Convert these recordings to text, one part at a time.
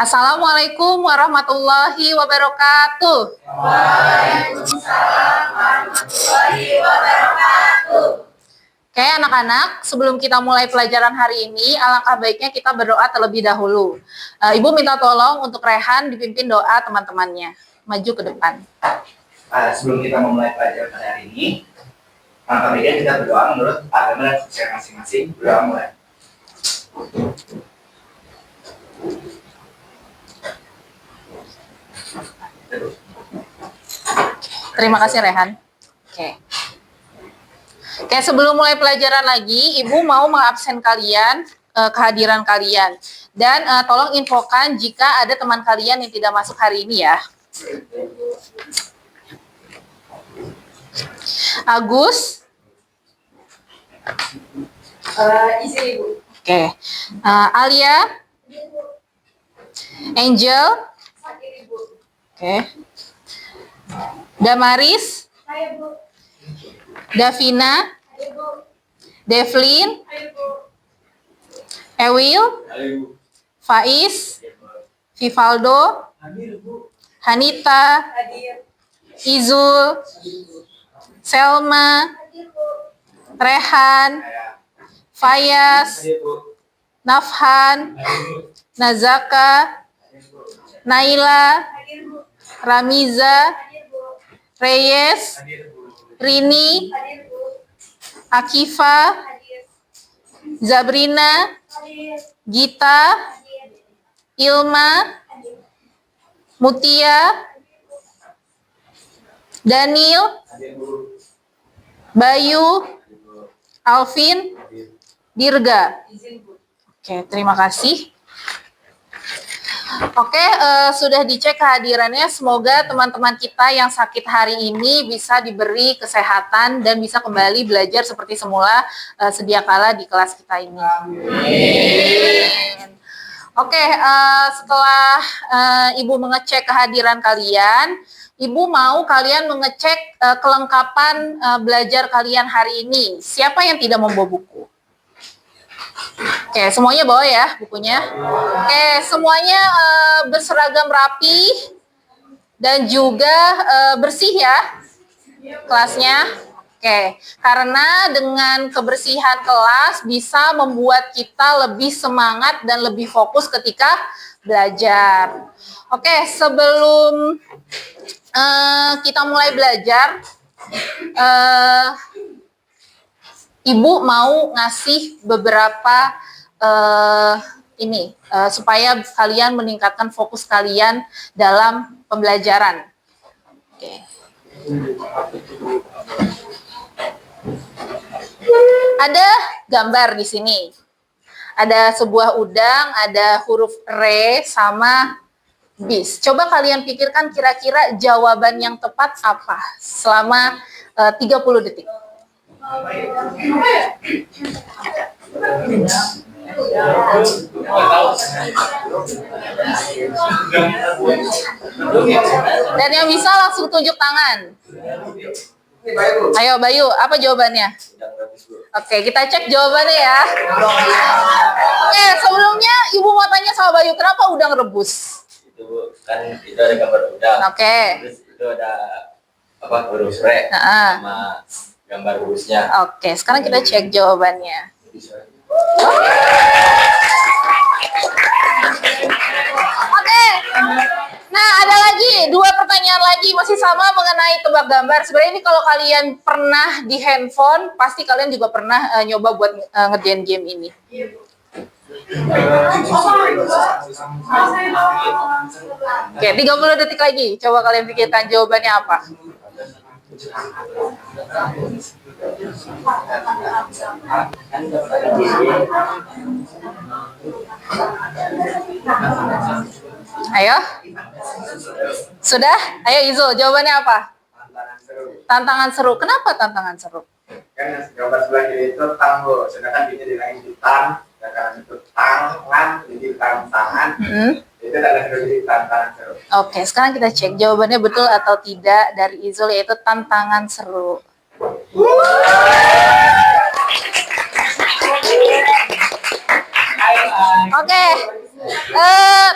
Assalamualaikum warahmatullahi wabarakatuh. Waalaikumsalam warahmatullahi wabarakatuh. Oke anak-anak, sebelum kita mulai pelajaran hari ini, alangkah baiknya kita berdoa terlebih dahulu. Ibu minta tolong untuk Rehan dipimpin doa teman-temannya. Maju ke depan. Sebelum kita memulai pelajaran hari ini, alangkah baiknya kita berdoa menurut agama dan kepercayaan masing-masing. Berdoa mulai. Terima kasih Rehan. Oke, sebelum mulai pelajaran lagi, Ibu mau mengabsen kalian, kehadiran kalian. Dan tolong infokan jika ada teman kalian yang tidak masuk hari ini ya. Agus. Isi Ibu. Oke. Alia. Angel. Oke. Damaris. Hai Bu. Davina. Hai Bu. Devlin. Hai Bu. Ewil. Faiz. Vivaldo. Hanita. Hadir. Izul. Selma. Hadir Bu. Rehan. Fayas. Nafhan. Nazaka. Naila. Hadir Bu. Ramiza. Hadir Bu. Reyes. Rini. Hadir Bu. Akifa. Hadir. Zabrina. Hadir. Gita. Hadir. Ilma. Hadir. Mutia. Daniel. Bayu. Alvin. Dirga. Izin Bu. Oke, terima kasih. Oke, sudah dicek kehadirannya. Semoga teman-teman kita yang sakit hari ini bisa diberi kesehatan dan bisa kembali belajar seperti semula sedia kala di kelas kita ini. Amin. Oke, setelah Ibu mengecek kehadiran kalian, Ibu mau kalian mengecek kelengkapan belajar kalian hari ini. Siapa yang tidak membawa buku? Oke, semuanya bawa ya bukunya. Oke, semuanya berseragam rapi dan juga bersih ya kelasnya. Oke, karena dengan kebersihan kelas bisa membuat kita lebih semangat dan lebih fokus ketika belajar. Oke, sebelum kita mulai belajar, Ibu mau ngasih beberapa supaya kalian meningkatkan fokus kalian dalam pembelajaran. Oke. Ada gambar di sini. Ada sebuah udang, ada huruf R sama bis. Coba kalian pikirkan kira-kira jawaban yang tepat apa selama 30 detik. Dan yang bisa langsung tunjuk tangan. Ayo Bayu, apa jawabannya? Oke, kita cek jawabannya ya. Oke, sebelumnya Ibu mau tanya sama Bayu, kenapa udang rebus? Itu kan itu ada gambar udang. Oke. Terus itu ada huruf R sama gambar rebusnya. Oke, sekarang kita cek jawabannya. Oke. Nah, ada lagi 2 pertanyaan lagi masih sama mengenai tebak gambar. Sebenarnya ini kalau kalian pernah di handphone, pasti kalian juga pernah nyoba buat ngerjain game ini. Oke, 30 detik lagi. Coba kalian pikirkan jawabannya apa. Ayo. Sudah? Ayo Izul, jawabannya apa? Tantangan seru. Kenapa tantangan seru? Kan gambar sebelah kiri itu tanggo, sedangkan dia dilain di tang, sedangkan itu tangan, jadi tangan. Itu adalah jadi tantangan seru. Oke, sekarang kita cek jawabannya betul atau tidak dari Izul, yaitu tantangan seru. Oke,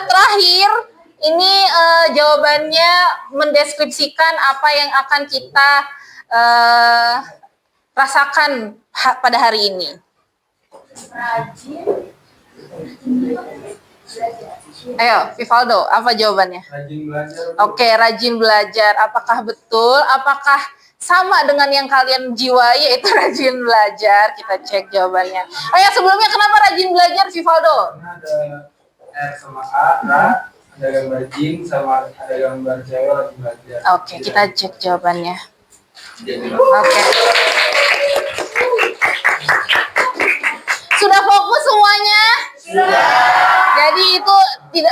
Terakhir, ini jawabannya mendeskripsikan apa yang akan kita rasakan pada hari ini. Ayo, Vivaldo, apa jawabannya? Rajin belajar. Oke, rajin belajar. Apakah betul? Apakah sama dengan yang kalian jiwai, yaitu rajin belajar? Kita cek jawabannya. Oh ya, sebelumnya kenapa rajin belajar, Vivaldo? Karena ada R sama A, ada gambar jin sama ada gambar cewek lagi belajar. Oke, kita cek jawabannya. Jadi, Oke. Sudah fokus semuanya? Jadi itu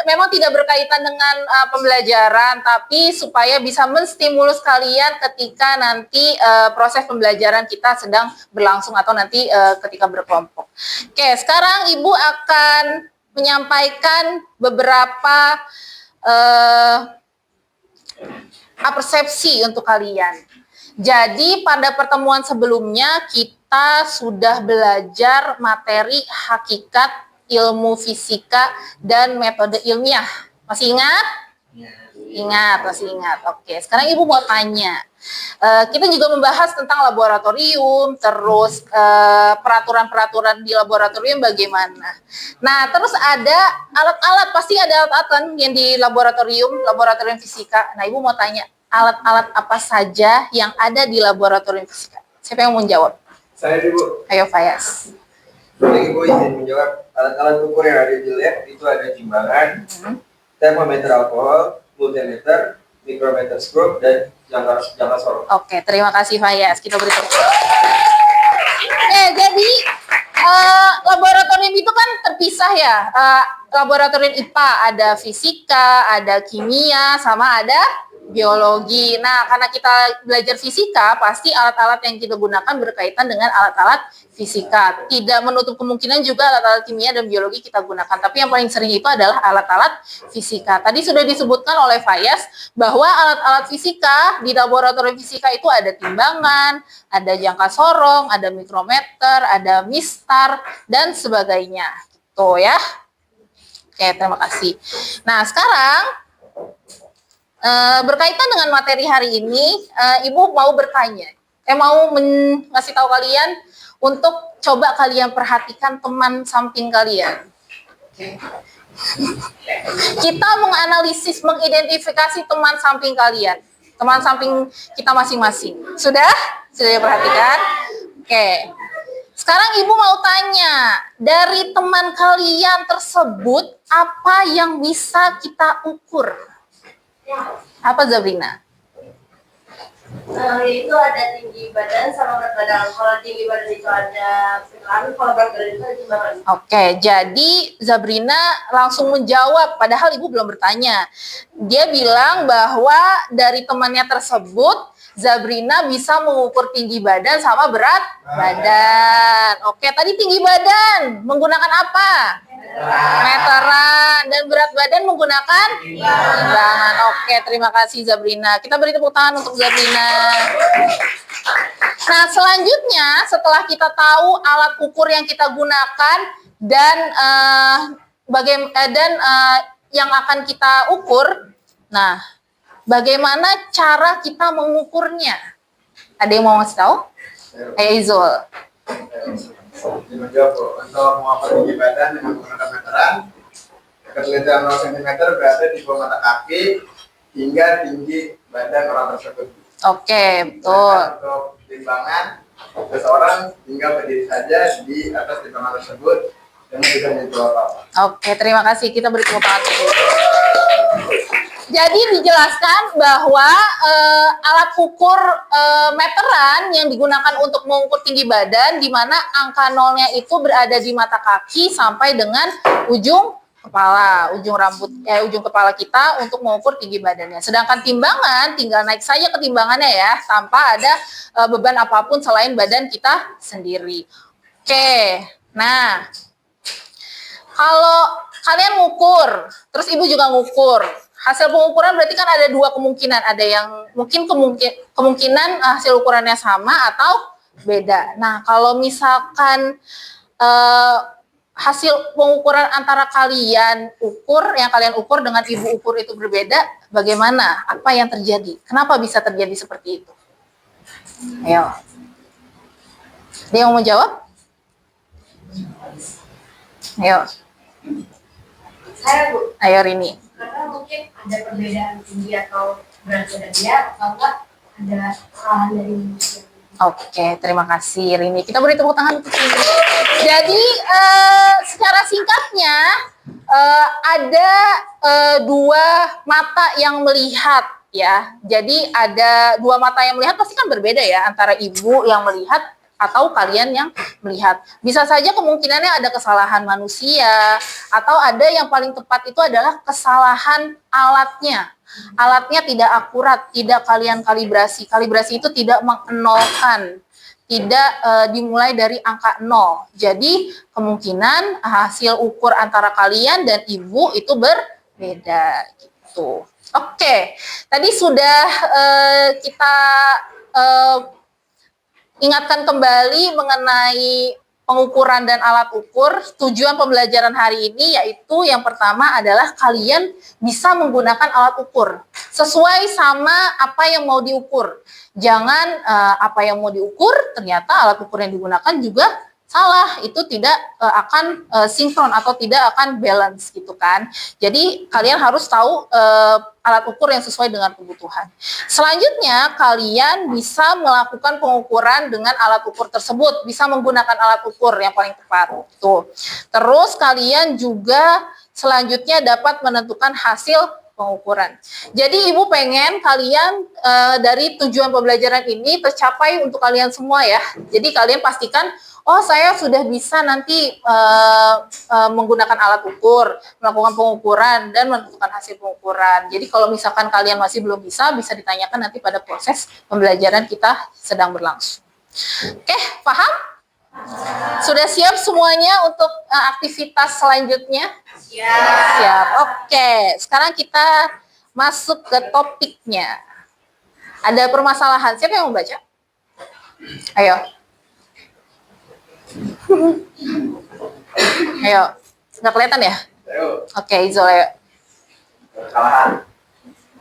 memang tidak berkaitan dengan pembelajaran, tapi supaya bisa menstimulus kalian ketika nanti proses pembelajaran kita sedang berlangsung atau nanti ketika berkelompok. Oke, sekarang Ibu akan menyampaikan beberapa persepsi untuk kalian. Jadi pada pertemuan sebelumnya kita sudah belajar materi hakikat ilmu fisika dan metode ilmiah. Masih ingat? Ingat, masih ingat. Oke, sekarang Ibu mau tanya. Kita juga membahas tentang laboratorium, terus peraturan-peraturan di laboratorium bagaimana. Nah, terus ada alat-alat, pasti ada alat-alat kan yang di laboratorium fisika. Nah, Ibu mau tanya, alat-alat apa saja yang ada di laboratorium fisika? Siapa yang mau jawab? Saya dulu. Ayo, Fayas. Jadi gue izin menjawab, alat-alat ukur yang ada di lab itu ada timbangan, termometer alkohol, multimeter, mikrometer scope, dan jangka sorot. Oke, terima kasih Fayas. Kita beri tepuk tangan. Jadi laboratorium itu kan terpisah ya. Laboratorium IPA ada fisika, ada kimia, sama ada biologi. Nah, karena kita belajar fisika, pasti alat-alat yang kita gunakan berkaitan dengan alat-alat fisika. Tidak menutup kemungkinan juga alat-alat kimia dan biologi kita gunakan. Tapi yang paling sering itu adalah alat-alat fisika. Tadi sudah disebutkan oleh Fayas bahwa alat-alat fisika di laboratorium fisika itu ada timbangan, ada jangka sorong, ada mikrometer, ada mistar, dan sebagainya. Gitu ya. Oke, terima kasih. Nah, sekarang berkaitan dengan materi hari ini, Ibu mau bertanya, mau ngasih tahu kalian untuk coba kalian perhatikan teman samping kalian. Kita menganalisis, mengidentifikasi teman samping kalian, teman samping kita masing-masing. Sudah? Sudah diperhatikan? Oke. Sekarang Ibu mau tanya, dari teman kalian tersebut, apa yang bisa kita ukur? Apa Zabrina? Itu ada tinggi badan sama berat badan. Kalau tinggi badan itu ada sekitar, kalau berat badan itu ada timbangan. Oke, jadi Zabrina langsung menjawab, padahal Ibu belum bertanya. Dia bilang bahwa dari temannya tersebut, Zabrina bisa mengukur tinggi badan sama berat badan. Oke, tadi tinggi badan menggunakan apa? Meteran. Dan berat badan menggunakan timbangan. Oke, terima kasih Zabrina. Kita beri tepuk tangan untuk Zabrina. Nah, selanjutnya setelah kita tahu alat ukur yang kita gunakan dan yang akan kita ukur, nah, bagaimana cara kita mengukurnya? Ada yang mau ngasih tahu? Izul. Menjawab untuk mengukur tinggi badan dengan menggunakan meteran, ketelitian 0 cm berada di bawah mata kaki hingga tinggi badan orang tersebut. Oke, betul. Untuk timbangan, seseorang tinggal berdiri saja di atas timbangan tersebut dan tidak menyentuh apa-apa. Oke, terima kasih. Kita beri tepuk tangan. Jadi dijelaskan bahwa alat ukur meteran yang digunakan untuk mengukur tinggi badan, di mana angka nolnya itu berada di mata kaki sampai dengan ujung kepala, ujung kepala kita untuk mengukur tinggi badannya. Sedangkan timbangan tinggal naik saja ke timbangannya ya, tanpa ada beban apapun selain badan kita sendiri. Oke, nah kalau kalian ngukur, terus Ibu juga ngukur. Hasil pengukuran berarti kan ada dua kemungkinan. Ada yang mungkin kemungkinan hasil ukurannya sama atau beda. Nah, kalau misalkan hasil pengukuran antara kalian yang kalian ukur dengan ibu ukur itu berbeda, bagaimana? Apa yang terjadi? Kenapa bisa terjadi seperti itu? Ayo. Dia yang mau jawab? Ayo. Saya Bu, Ayo Rini. karena mungkin ada perbedaan tinggi atau berat badan dia, atau enggak ada kesalahan dari manusia. Oke, terima kasih Rini. Kita beri tepuk tangan untuk Rini. Jadi secara singkatnya ada dua mata yang melihat ya. Jadi ada dua mata yang melihat pasti kan berbeda ya antara ibu yang melihat atau kalian yang melihat. Bisa saja kemungkinannya ada kesalahan manusia atau ada yang paling tepat itu adalah kesalahan alatnya. Alatnya tidak akurat, tidak kalian kalibrasi. Kalibrasi itu tidak mengenolkan, tidak dimulai dari angka 0. Jadi kemungkinan hasil ukur antara kalian dan ibu itu berbeda gitu. Oke, tadi sudah kita ingatkan kembali mengenai pengukuran dan alat ukur. Tujuan pembelajaran hari ini yaitu yang pertama adalah kalian bisa menggunakan alat ukur sesuai sama apa yang mau diukur. Jangan apa yang mau diukur ternyata alat ukur yang digunakan juga salah, itu tidak akan sinkron atau tidak akan balance gitu kan. Jadi kalian harus tahu alat ukur yang sesuai dengan kebutuhan. Selanjutnya kalian bisa melakukan pengukuran dengan alat ukur tersebut, bisa menggunakan alat ukur yang paling tepat. Tuh. Terus kalian juga selanjutnya dapat menentukan hasil pengukuran. Jadi ibu pengen kalian dari tujuan pembelajaran ini tercapai untuk kalian semua ya. Jadi kalian pastikan, oh saya sudah bisa nanti menggunakan alat ukur, melakukan pengukuran dan menentukan hasil pengukuran. Jadi kalau misalkan kalian masih belum bisa ditanyakan nanti pada proses pembelajaran kita sedang berlangsung. Oke, paham? Sudah siap semuanya untuk aktivitas selanjutnya? Siap. Oke, sekarang kita masuk ke topiknya. Ada permasalahan. Siapa yang mau baca? Ayo. Ayo. Nggak kelihatan ya? Ayo, Oke, Izol, ayo. kesalahan.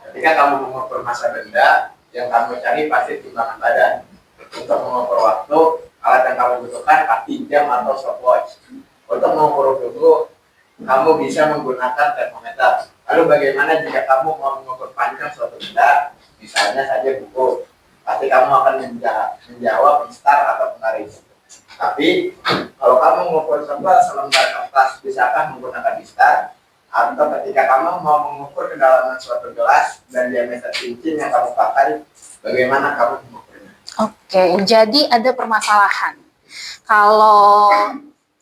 Ketika kamu mengukur massa benda, yang kamu cari pasti timbangan badan. Untuk mengukur waktu, alat yang kamu butuhkan pasti jam atau stopwatch. Untuk mengukur suhu, kamu bisa menggunakan termometer. Lalu bagaimana jika kamu mau mengukur panjang suatu benda, misalnya saja buku, pasti kamu akan menjawab instar atau penggaris. Tapi kalau kamu mengukur sebuah selembar kertas, bisakah menggunakan instar? Atau ketika kamu mau mengukur kedalaman suatu gelas dan diameter cincin yang kamu pakai, bagaimana kamu mengukurnya? Oke, jadi ada permasalahan. Kalau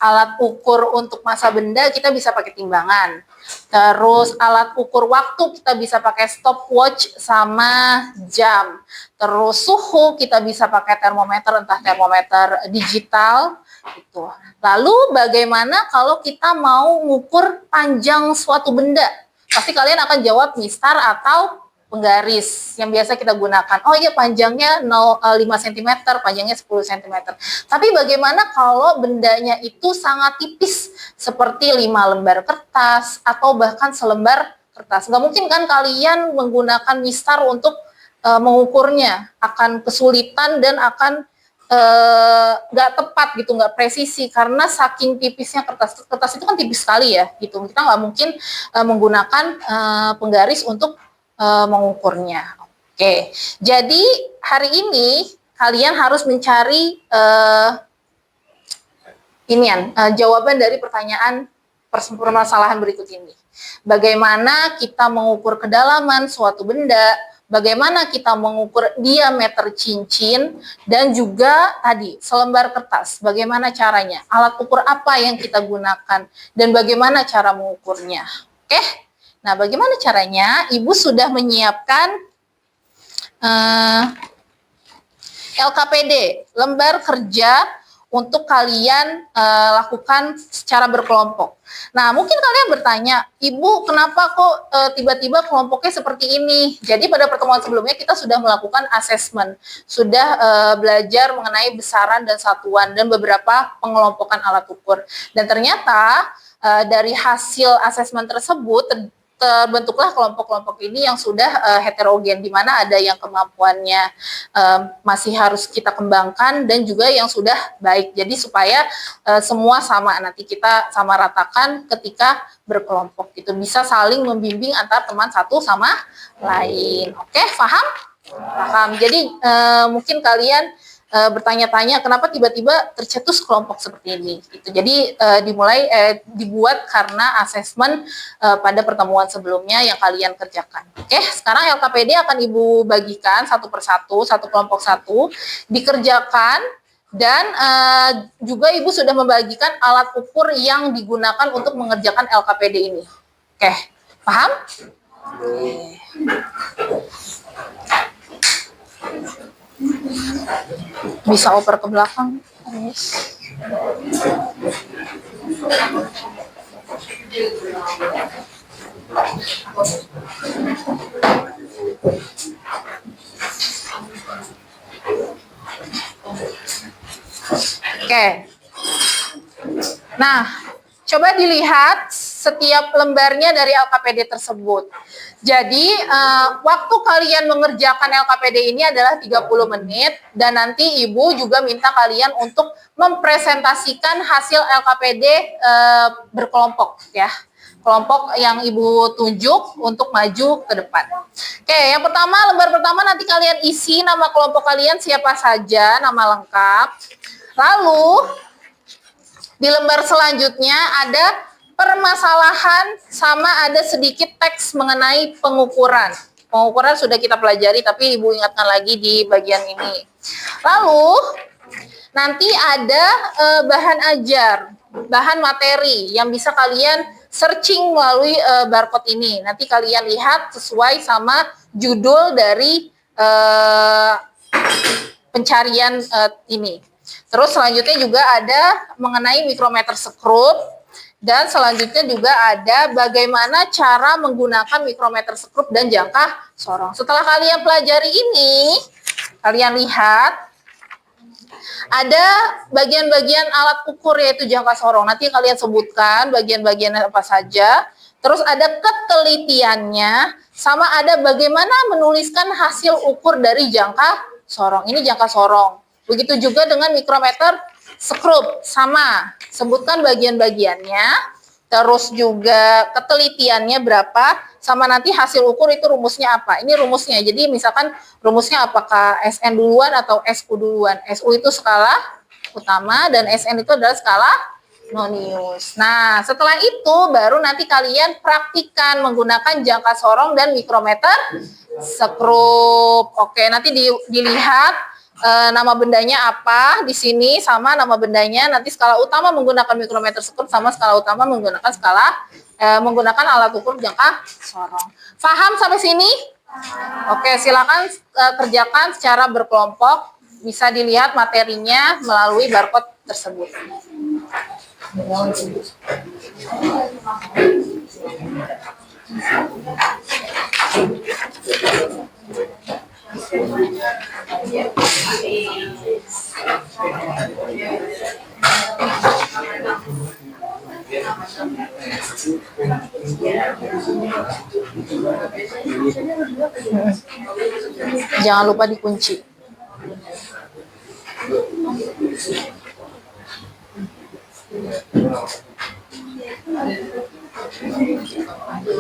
alat ukur untuk massa benda kita bisa pakai timbangan. Terus alat ukur waktu kita bisa pakai stopwatch sama jam. Terus suhu kita bisa pakai termometer, entah termometer digital gitu. Lalu bagaimana kalau kita mau mengukur panjang suatu benda? Pasti kalian akan jawab mistar atau penggaris yang biasa kita gunakan. Oh iya, panjangnya 5 cm, panjangnya 10 cm. Tapi bagaimana kalau bendanya itu sangat tipis seperti 5 lembar kertas atau bahkan selembar kertas? Nggak mungkin kan kalian menggunakan mistar untuk mengukurnya, akan kesulitan dan akan nggak tepat gitu, nggak presisi karena saking tipisnya kertas itu kan tipis sekali ya gitu. Kita nggak mungkin menggunakan penggaris untuk mengukurnya. Oke, jadi hari ini kalian harus mencari jawaban dari pertanyaan permasalahan berikut ini. Bagaimana kita mengukur kedalaman suatu benda, bagaimana kita mengukur diameter cincin, dan juga tadi selembar kertas, bagaimana caranya, alat ukur apa yang kita gunakan, dan bagaimana cara mengukurnya. Oke? Nah, bagaimana caranya? Ibu sudah menyiapkan LKPD, lembar kerja untuk kalian lakukan secara berkelompok. Nah, mungkin kalian bertanya, Ibu, kenapa kok tiba-tiba kelompoknya seperti ini? Jadi pada pertemuan sebelumnya kita sudah melakukan assessment, sudah belajar mengenai besaran dan satuan dan beberapa pengelompokan alat ukur. Dan ternyata dari hasil assessment tersebut terbentuklah kelompok-kelompok ini yang sudah heterogen, di mana ada yang kemampuannya masih harus kita kembangkan dan juga yang sudah baik. Jadi supaya semua sama, nanti kita sama ratakan ketika berkelompok gitu, bisa saling membimbing antar teman satu sama lain. Oke, paham? Paham. Jadi mungkin kalian bertanya-tanya kenapa tiba-tiba tercetus kelompok seperti ini gitu. Jadi dibuat karena asesmen pada pertemuan sebelumnya yang kalian kerjakan. Oke, sekarang LKPD akan Ibu bagikan satu persatu, satu kelompok satu dikerjakan, dan juga Ibu sudah membagikan alat ukur yang digunakan untuk mengerjakan LKPD ini. Oke, paham? Bisa oper ke belakang. Yes. Oke. Nah, coba dilihat setiap lembarnya dari LKPD tersebut. Jadi, waktu kalian mengerjakan LKPD ini adalah 30 menit, dan nanti Ibu juga minta kalian untuk mempresentasikan hasil LKPD berkelompok ya. Kelompok yang Ibu tunjuk untuk maju ke depan. Oke, yang pertama, lembar pertama nanti kalian isi nama kelompok kalian siapa saja, nama lengkap. Lalu, di lembar selanjutnya ada permasalahan sama ada sedikit teks mengenai pengukuran. Pengukuran sudah kita pelajari, tapi Ibu ingatkan lagi di bagian ini. Lalu, nanti ada bahan ajar, bahan materi yang bisa kalian searching melalui barcode ini. Nanti kalian lihat sesuai sama judul dari pencarian ini. Terus selanjutnya juga ada mengenai mikrometer skrup, dan selanjutnya juga ada bagaimana cara menggunakan mikrometer skrup dan jangka sorong. Setelah kalian pelajari ini, kalian lihat ada bagian-bagian alat ukur yaitu jangka sorong. Nanti kalian sebutkan bagian-bagian apa saja. Terus ada ketelitiannya, sama ada bagaimana menuliskan hasil ukur dari jangka sorong. Ini jangka sorong. Begitu juga dengan mikrometer skrup, sama. Sebutkan bagian-bagiannya, terus juga ketelitiannya berapa, sama nanti hasil ukur itu rumusnya apa. Ini rumusnya, jadi misalkan rumusnya apakah SN duluan atau SU duluan. SU itu skala utama, dan SN itu adalah skala nonius. Nah, setelah itu baru nanti kalian praktikkan menggunakan jangka sorong dan mikrometer skrup. Oke, nanti dilihat nama bendanya apa di sini, sama nama bendanya. Nanti skala utama menggunakan mikrometer skrup, sama skala utama menggunakan menggunakan alat ukur jangka sorong. Paham sampai sini? Oke, silakan kerjakan secara berkelompok. Bisa dilihat materinya melalui barcode tersebut. Jangan lupa dikunci.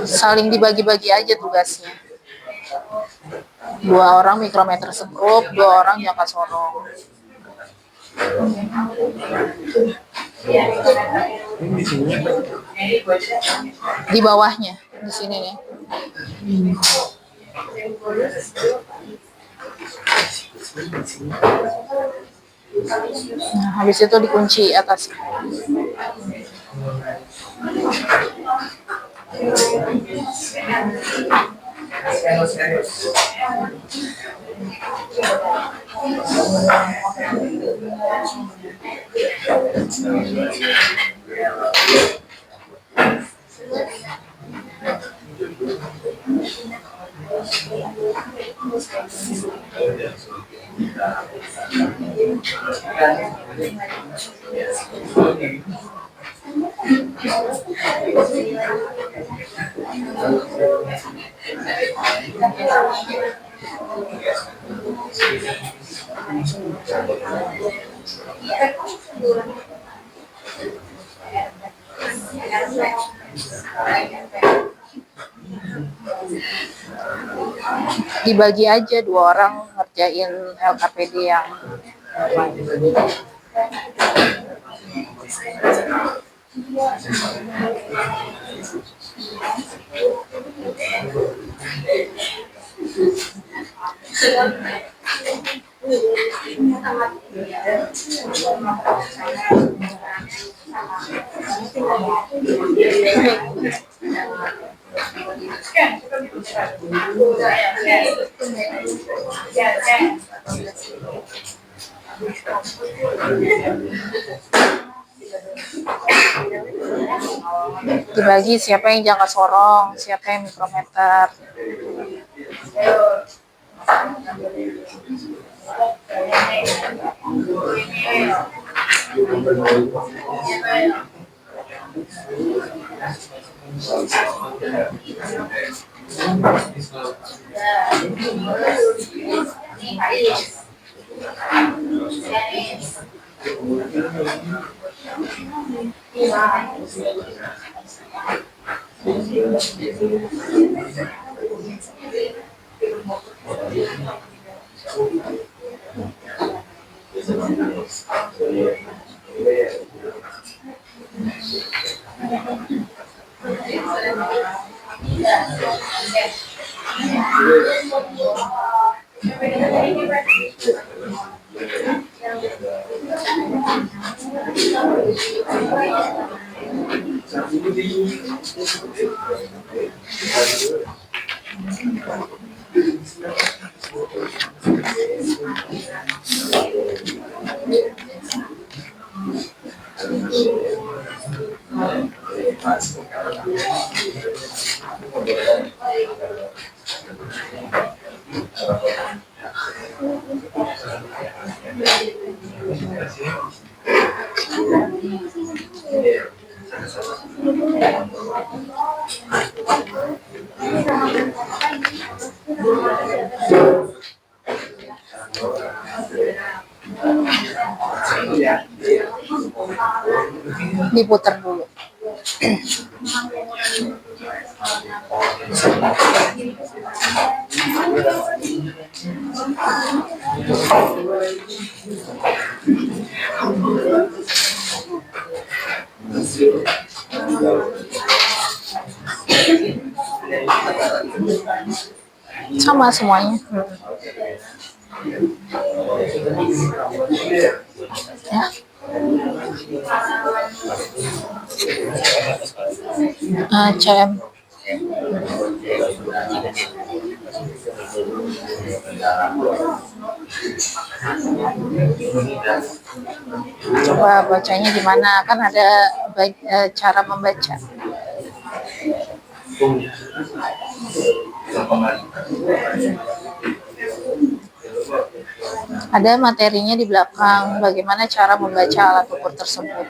Saling dibagi-bagi aja tugasnya. 2 orang mikrometer skrup, 2 orang jangka sorong. Di bawahnya, di sini nih. Nah, habis itu dikunci atas. Dibagi aja 2 orang ngerjain LKPD yang dibagi siapa yang jangka sorong, siapa yang mikrometer. Diputar dulu. Sama semuanya. Ya. CM. Coba bacanya gimana? Kan ada cara membaca. Ada materinya di belakang, bagaimana cara membaca alat ukur tersebut.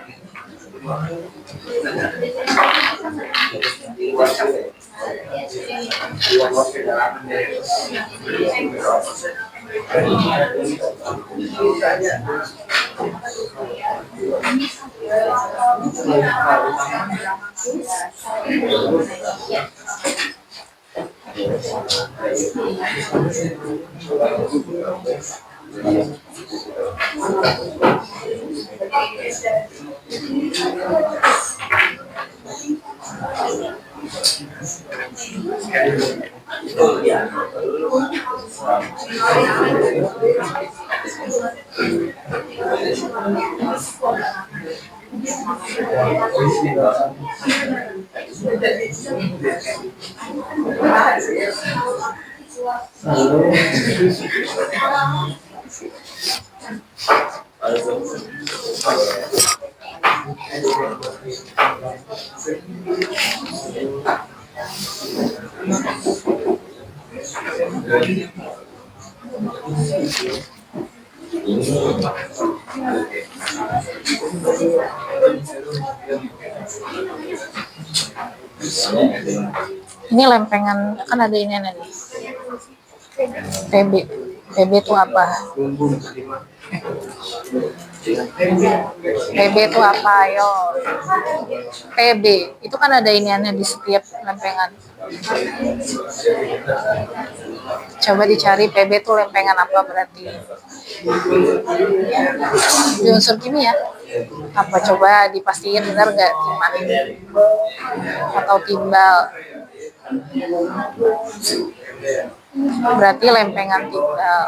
Ini lempengan, kan ada ini nih. PB. PB itu apa? PB itu apa? Ayo. PB. Itu kan ada iniannya di setiap lempengan. Coba dicari PB itu lempengan apa berarti. Di unsur kimia. Apa coba dipastiin benar nggak timah atau timbal? Berarti lempengan timbal.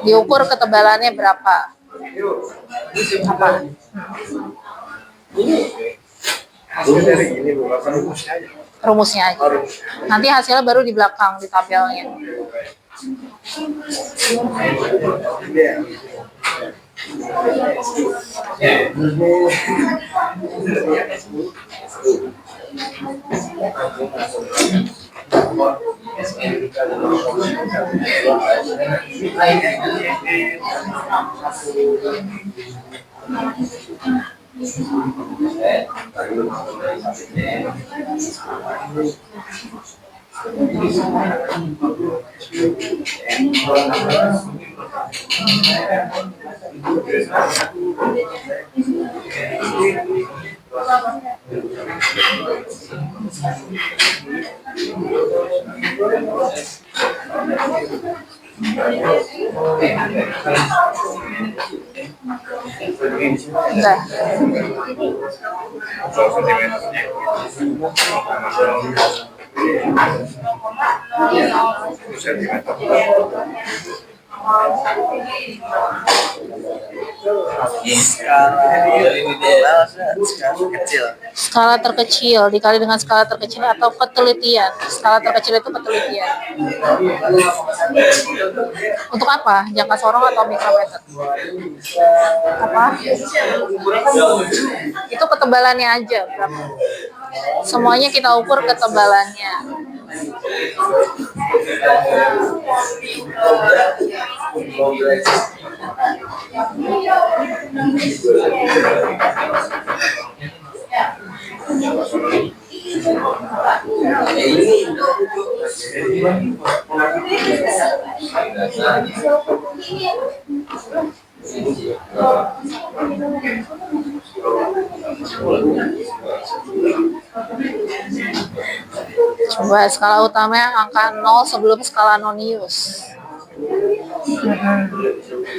Diukur ketebalannya berapa? Apa? Rumusnya aja. Nanti hasilnya baru di belakang di tabelnya. Enggak. Skala terkecil dikali dengan skala terkecil atau ketelitian. Skala terkecil itu ketelitian. Untuk apa? Jangka sorong atau mikrometer? Apa? Itu ketebalannya aja berapa? Semuanya kita ukur ketebalannya. Coba skala utamanya angka 0 sebelum skala nonius.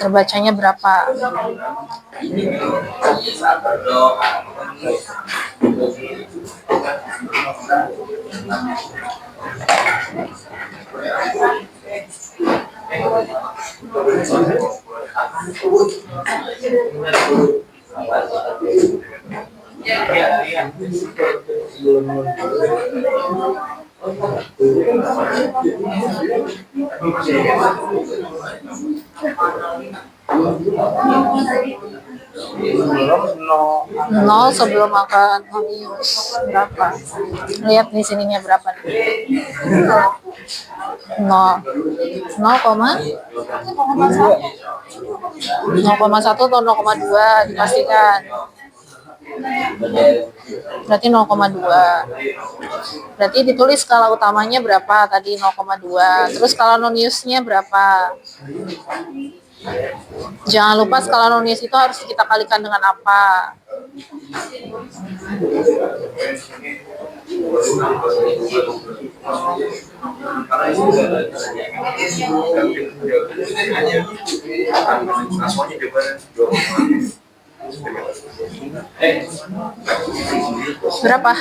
Terbacanya berapa? Nol sebelum angka nonius berapa? Lihat di sininya berapa nih? 0 0,1 atau 0,2 dipastikan. Berarti 0,2. Berarti ditulis skala utamanya berapa tadi 0,2. Terus skala noniusnya berapa? Jangan lupa skala nonius itu harus kita kalikan dengan apa? Berapa?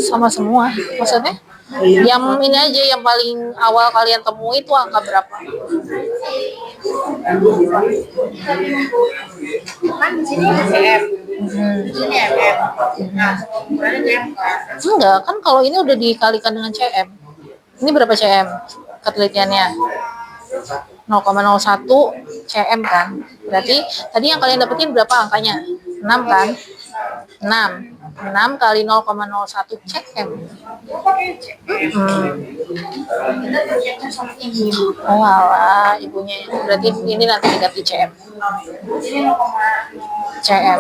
Sama semua. Maksudnya? Yang ini aja yang paling awal kalian temui itu angka berapa? Kan di sini cm, di sini mm. Nah, ukurannya cm. Enggak, kan kalau ini udah dikalikan dengan cm. Ini berapa cm ketelitiannya? 0,01 cm kan. Berarti tadi yang kalian dapetin berapa angkanya? 6 kan? 6 kali 0,01 cm. Kita kerjakan sama ibu. Oh alah, ibunya. Berarti ini nanti diganti cm. Ini 0,0 cm.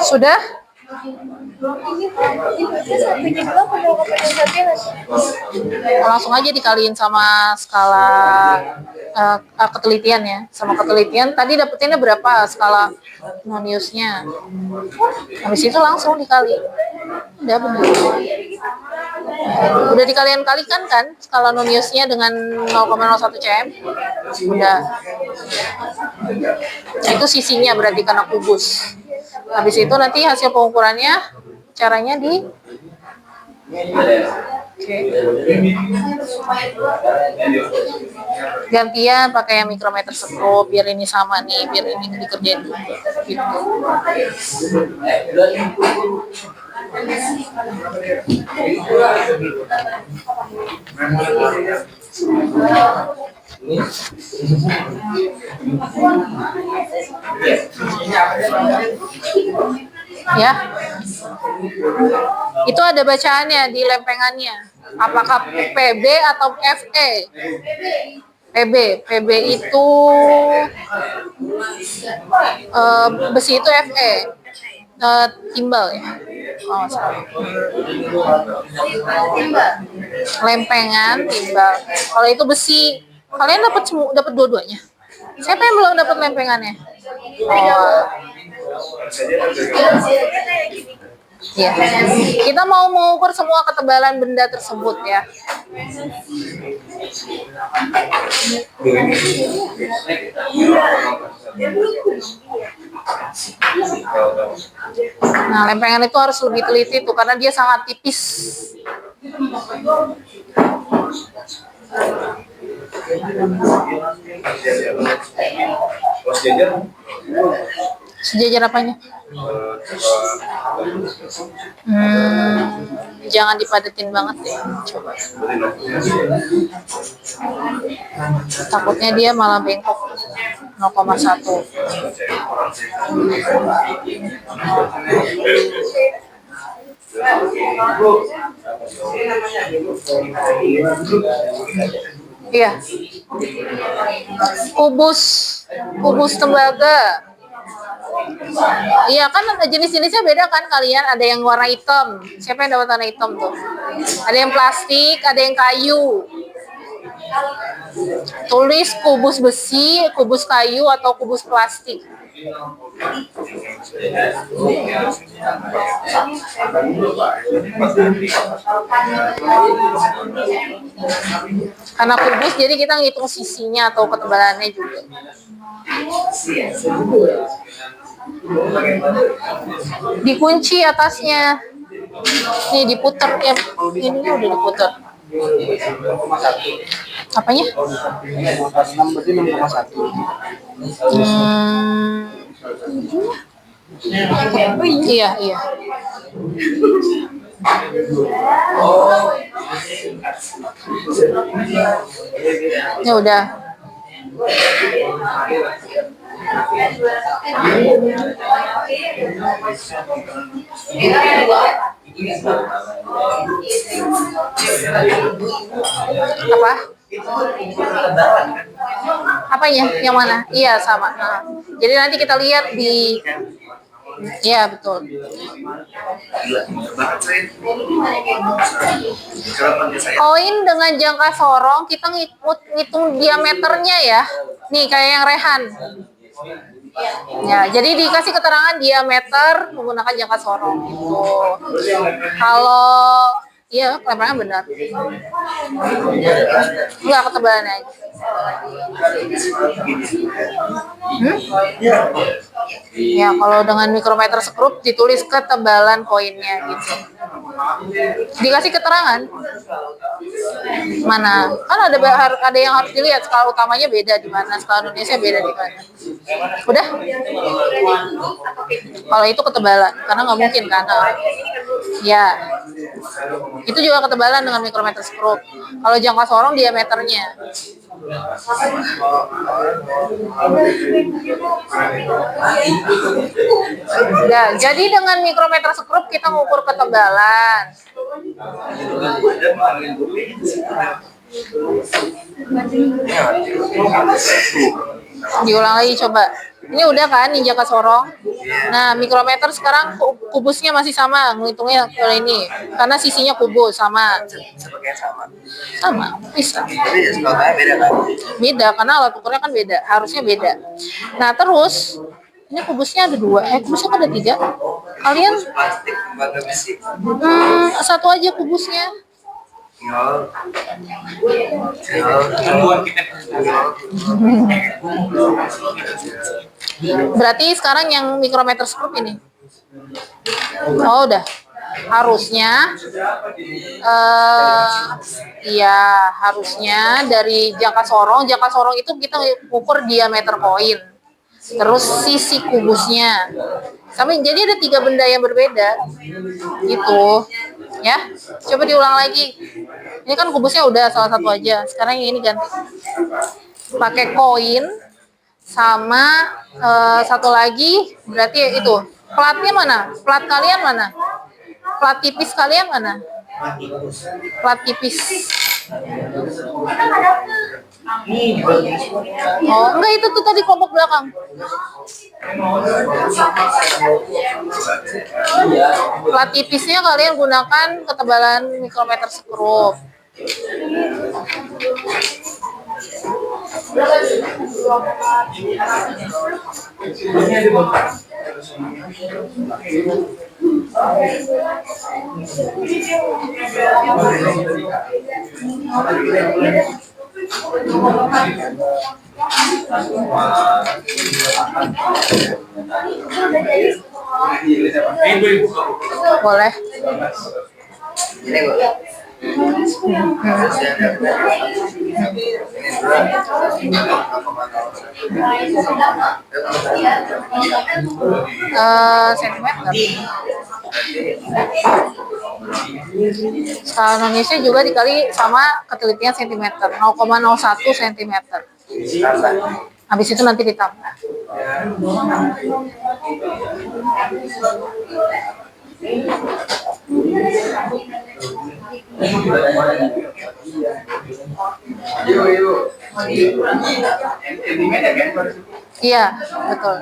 Sudah? Langsung aja dikaliin sama skala ketelitian ya, sama ketelitian. Tadi dapetinnya berapa skala Noniusnya? Habis itu langsung dikali. Udah benar. Udah dikalian kalikan kan skala Noniusnya dengan 0,01 cm? Udah. Itu sisinya berarti karena kubus. Habis itu nanti hasil pengukurannya caranya di gantian pakai yang mikrometer scope biar ini sama nih, biar ini dikerjain juga gitu. Ya, itu ada bacaannya di lempengannya. Apakah PB atau FE? PB itu besi itu FE, timbal ya. Oh, salah. Lempengan, timbal. Kalau itu besi, kalian dapat dua-duanya. Siapa yang belum dapat lempengannya? Oh. Ya. Kita mau mengukur semua ketebalan benda tersebut ya. Nah, lempengan itu harus lebih teliti tuh karena dia sangat tipis. Sejajar apanya? Jangan dipadetin banget ya. Coba. Takutnya dia malah bengkok 0,1. Iya. Kubus tembaga. Iya kan jenis-jenisnya beda kan kalian, ada yang warna hitam. Siapa yang dapat warna hitam tuh? Ada yang plastik, ada yang kayu. Tulis kubus besi, kubus kayu atau kubus plastik. Karena kubus jadi kita ngitung sisinya atau ketebalannya juga. Dikunci atasnya. Nih diputer ya. Ini udah diputer. Apanya? Iya. Ya udah. Apa? Apanya? Yang mana? Iya sama. Nah, jadi nanti kita lihat di. Iya betul. Koin dengan jangka sorong kita ngitung diameternya ya. Nih kayak yang Rehan. Ya, jadi dikasih keterangan diameter menggunakan jangka sorong gitu. Kalau Iya, keleparannya benar. Enggak, ketebalannya aja. Ya, kalau dengan mikrometer skrup ditulis ketebalan koinnya gitu. Dikasih keterangan. Mana? Kan ada yang harus dilihat, skala utamanya beda di mana, skala Indonesia beda di mana. Udah? Kalau itu ketebalan, karena nggak mungkin kan? Ya. Itu juga ketebalan dengan mikrometer skrup. Kalau jangka sorong diameternya. Ya, jadi dengan mikrometer skrup kita mengukur ketebalan. Diulang lagi coba. Ini udah kan jangka sorong. Nah, mikrometer sekarang kubusnya masih sama, ngitungnya kalau ini. Karena sisinya kubus sama. Sebagian sama. Sama, bisa. Tapi ya sekolahnya beda kan? Beda, karena alat ukurnya kan beda. Harusnya beda. Nah, terus ini kubusnya ada 2. Kubusnya kan ada 3. Kalian Plastik lembaga besi. satu aja kubusnya. Berarti sekarang yang mikrometer skrup ini. Oh, udah. Harusnya iya, harusnya dari jangka sorong itu kita ukur diameter koin. Terus sisi kubusnya. Jadi ada 3 benda yang berbeda. Gitu. Ya. Coba diulang lagi. Ini kan kubusnya udah salah satu aja. Sekarang yang ini ganti. Pakai koin sama satu lagi berarti itu. Platnya mana? Plat kalian mana? Plat tipis kalian mana? Plat tipis. Oh, enggak, itu tuh tadi kelompok belakang. Plat tipisnya kalian gunakan ketebalan mikrometer skrup. Boleh. Ini Bu. Sentimeter. Skala Indonesia juga dikali sama ketelitian sentimeter, 0,01 sentimeter. Habis itu nanti ditambah. Iya, betul.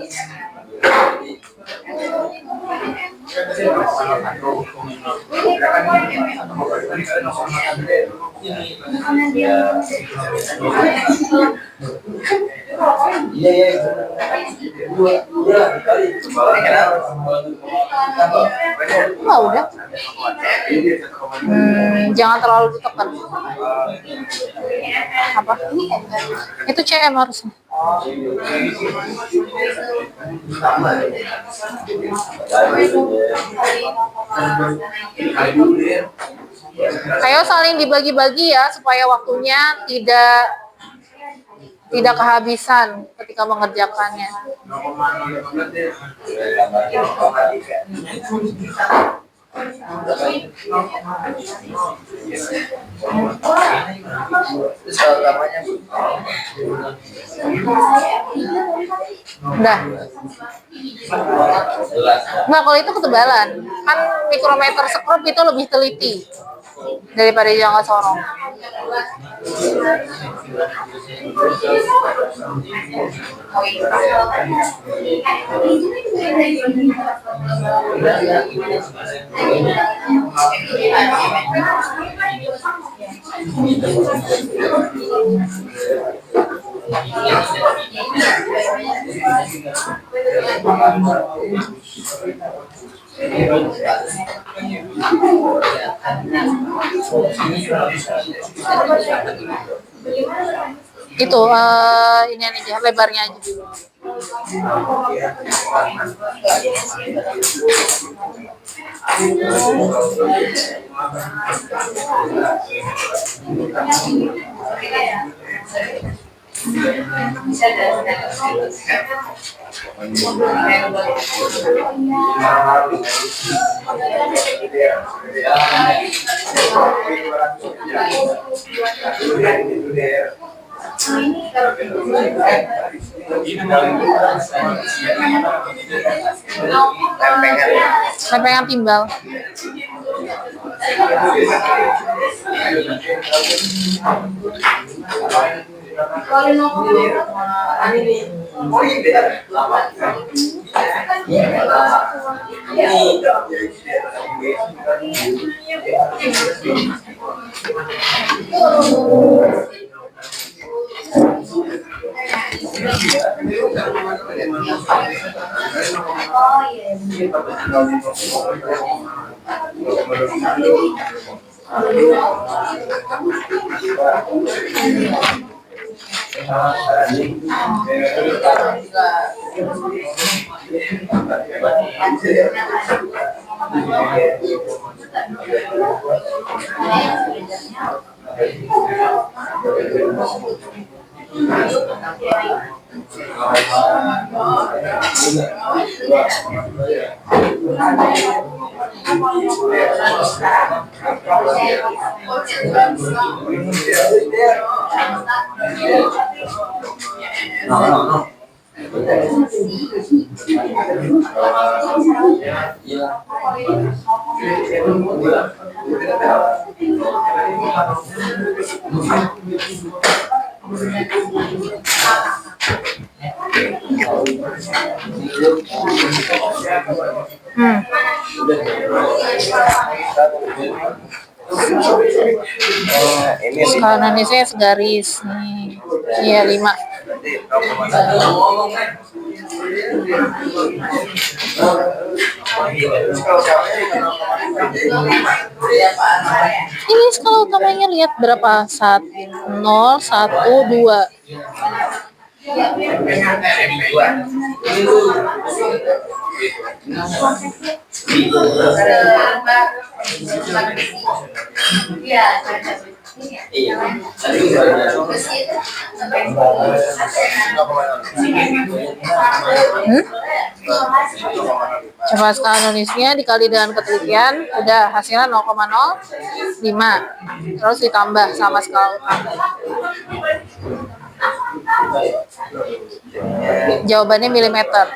Oh, udah. Jangan terlalu ditekan. Apa? Itu CM harusnya. Ayo saling dibagi-bagi ya supaya waktunya tidak kehabisan ketika mengerjakannya. Udah. Nah, kalau itu ketebalan. Kan mikrometer skrup itu lebih teliti daripada jangka sorong. Itu ini aja lebarnya aja. Lempengan timbal. Skala nanisnya segaris nih. Iya 5. Ini skala utamanya lihat berapa? 0, 1, 2. Coba skala nulisnya dikali dengan ketelitian, udah hasilnya 0,05. Terus ditambah sama skala utama. Jawabannya milimeter.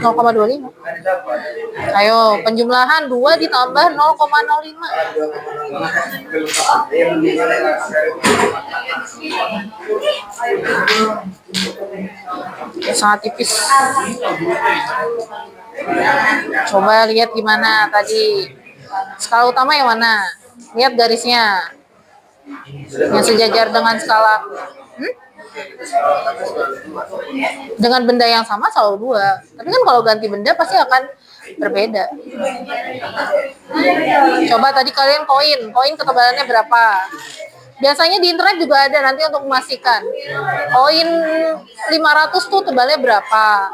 0,25. Ayo, penjumlahan 2 ditambah 0,05. Sangat tipis. Coba lihat gimana tadi. Skala utama yang mana? Lihat garisnya. Yang sejajar dengan skala. Dengan benda yang sama selalu 2. Tapi kan kalau ganti benda pasti akan berbeda. Coba tadi kalian koin ketebalannya berapa? Biasanya di internet juga ada nanti untuk memastikan. Koin 500 tuh tebalnya berapa?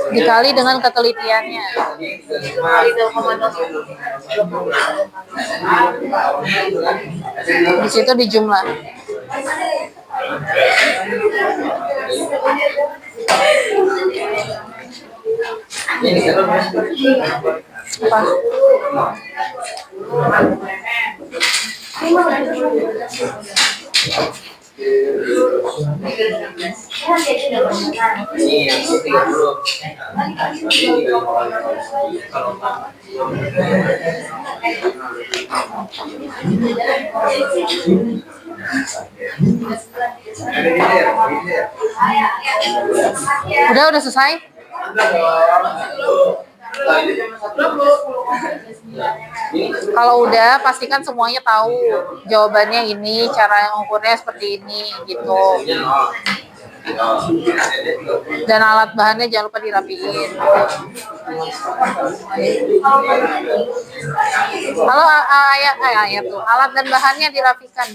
Dikali dengan ketelitiannya. Di situ dijumlah. Apa? Ini yang 30. Udah selesai? Kalau udah, pastikan semuanya tahu jawabannya ini, cara ukurnya seperti ini, gitu. Dan alat bahannya jangan lupa dirapiin. Kalau ayat tuh, alat dan bahannya dirapikan.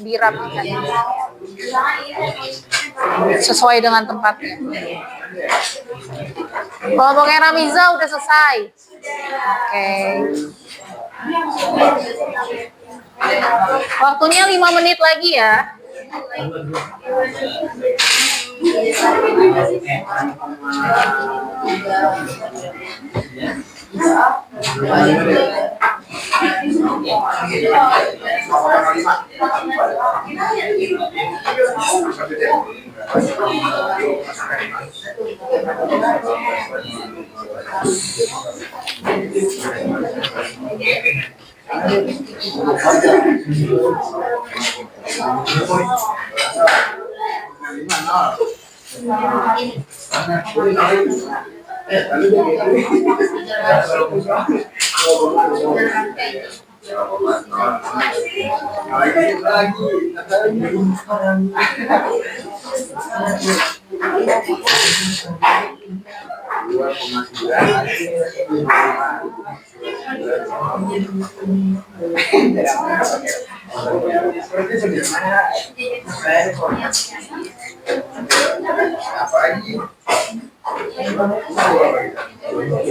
Sesuai dengan tempatnya. Kelompoknya Ramiza udah selesai. Oke. Waktunya 5 menit lagi ya.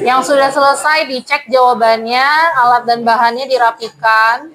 Yang sudah selesai dicek jawabannya, alat dan bahannya dirapikan.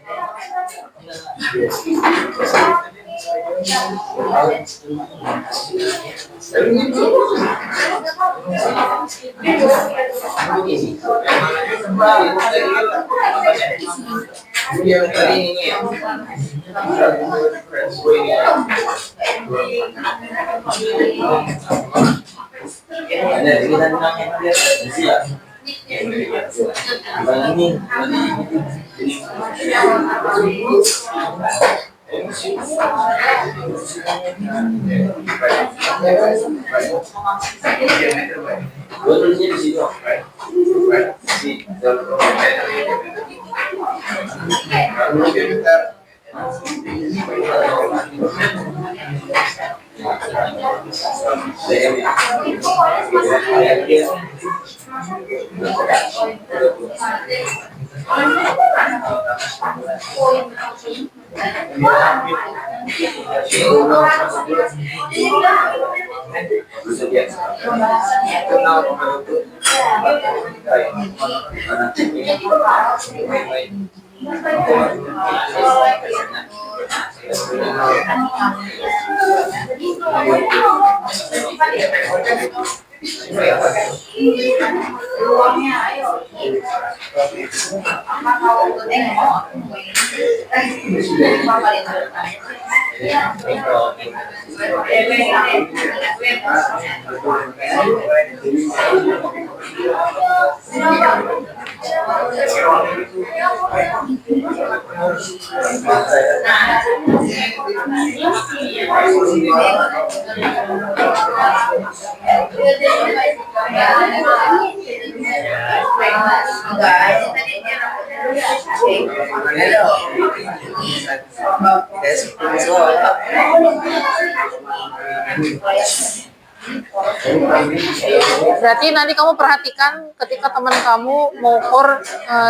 Berarti nanti kamu perhatikan ketika teman kamu mengukur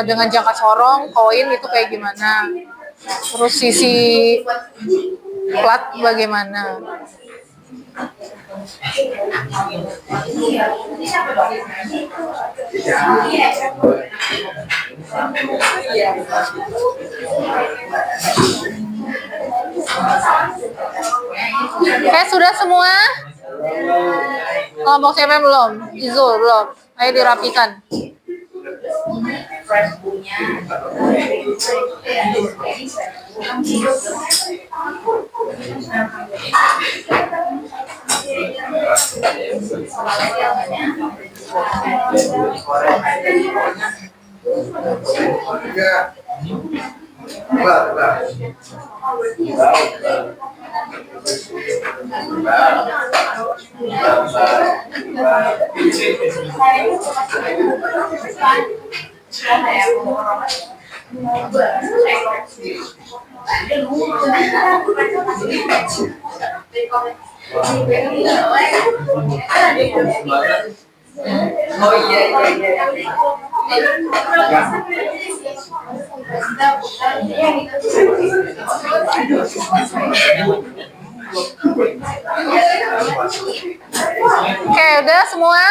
dengan jangka sorong, koin itu kayak gimana. Terus sisi plat bagaimana. Oke, sudah semua? Kelompok siapa yang belum? Izul belum. Ayo dirapikan. Oke, udah semua?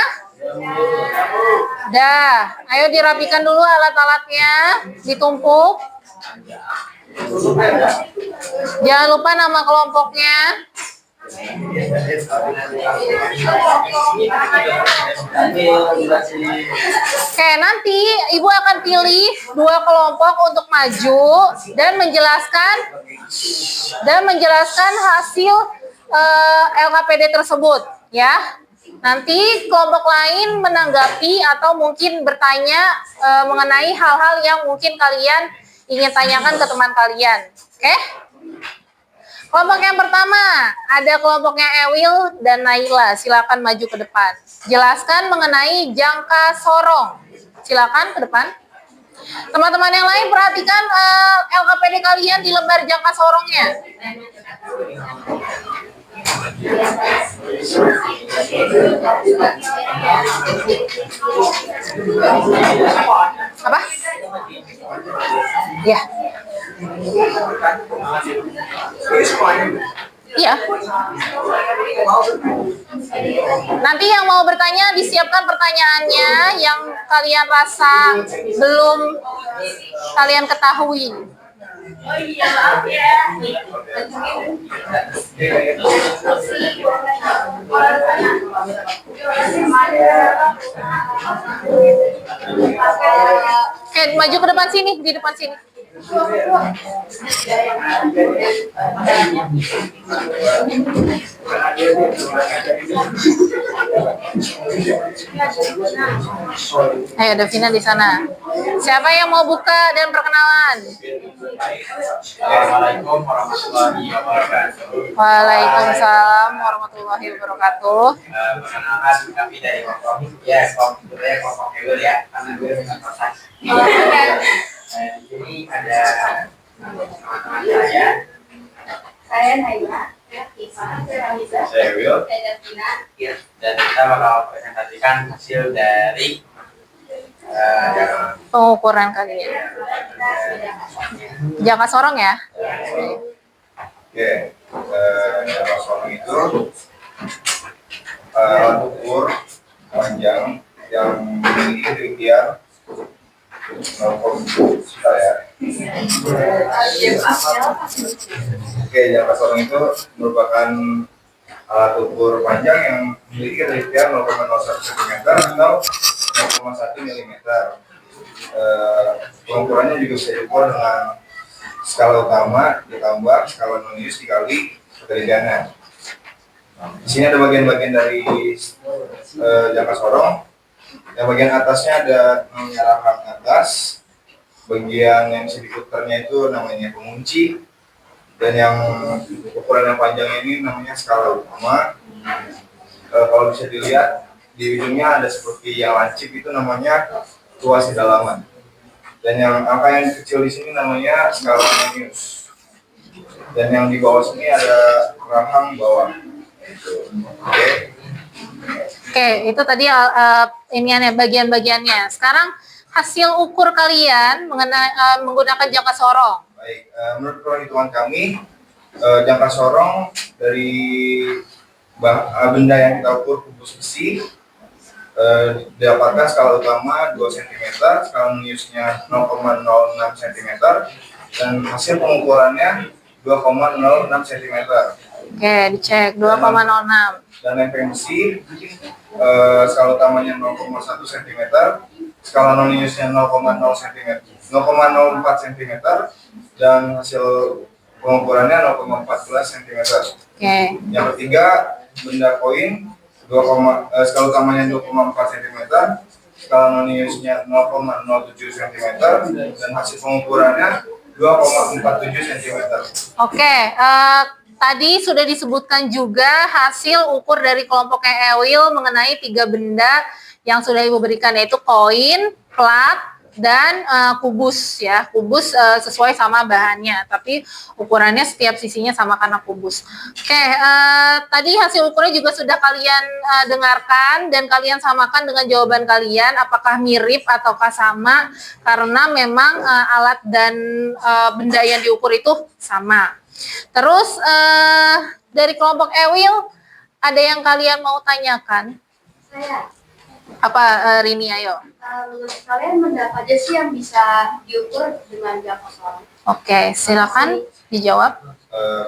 Udah. Ayo dirapikan dulu alat-alatnya, ditumpuk. Jangan lupa nama kelompoknya. Oke, nanti Ibu akan pilih 2 kelompok untuk maju dan menjelaskan hasil LKPD tersebut, ya. Nanti kelompok lain menanggapi atau mungkin bertanya mengenai hal-hal yang mungkin kalian ingin tanyakan ke teman kalian. Oke? Kelompok yang pertama, ada kelompoknya Ewil dan Naila. Silakan maju ke depan. Jelaskan mengenai jangka sorong. Silakan ke depan. Teman-teman yang lain perhatikan LKPD kalian di lembar jangka sorongnya. Apa? Ya. Iya. Nanti yang mau bertanya disiapkan pertanyaannya yang kalian rasa belum kalian ketahui. Oh iya, maaf ya. Oke, maju ke depan sini, di depan sini. Ayo, Davina di sana. Siapa yang mau buka dan perkenalan? Assalamualaikum warahmatullahi wabarakatuh. Waalaikumsalam warahmatullahi wabarakatuh. Perkenalkan kami dari kelompok kelompok Ewil ya, karena gue dengan kosan. Di sini ada teman-teman saya Naila, saya Ewil, dan kita bakal presentasikan hasil dari Pengukuran kalian. Jangka sorong ya? Oke, jangka sorong itu alat ukur panjang yang memiliki ketinggian 0,7 ya. Oke, jangka sorong itu merupakan alat ukur panjang yang memiliki ketinggian 0,01 cm atau 0,1 mm. Pengukurannya juga bisa diukur dengan skala utama ditambah skala nonius dikali keteladanan. Di sini ada bagian-bagian dari jangka sorong. Yang bagian atasnya ada namanya rahang atas, bagian yang bisa diputarnya itu namanya pengunci, dan yang ukuran yang panjang ini namanya skala utama. Kalau bisa dilihat di ujungnya ada seperti yang lancip, itu namanya tuas kedalaman. Dan yang angka yang kecil di sini namanya skala nonius. Dan yang di bawah sini ada rahang bawah. Oke. Oke, itu tadi iniannya, bagian-bagiannya. Sekarang hasil ukur kalian mengenai menggunakan jangka sorong. Baik, menurut perhitungan kami, jangka sorong dari benda yang kita ukur kubus besi didapatkan skala utama 2 cm, skala noniusnya 0,06 cm, dan hasil pengukurannya 2,06 cm. Oke, dicek 2,06. Dan lempeng besi skala utamanya 0,1 cm, skala noniusnya 0,0 cm, 0,04 cm, dan hasil pengukurannya 0,14 cm. Oke. Yang ketiga, benda koin skala utamanya 2,4 cm, skala noniusnya 0,07 cm, dan hasil pengukurannya 2,47 cm. Oke, tadi sudah disebutkan juga hasil ukur dari kelompoknya Ewil mengenai 3 benda yang sudah Ibu berikan, yaitu koin, plat, dan kubus ya. Kubus sesuai sama bahannya, tapi ukurannya setiap sisinya sama karena kubus. Oke, tadi hasil ukurnya juga sudah kalian dengarkan dan kalian samakan dengan jawaban kalian, apakah mirip ataukah sama, karena memang alat dan benda yang diukur itu sama. Terus dari kelompok Ewil, ada yang kalian mau tanyakan? Saya, Apa Rini, ayo. menurut kalian benda apa aja sih yang bisa diukur dengan jangka sorong? Oke, silakan dijawab.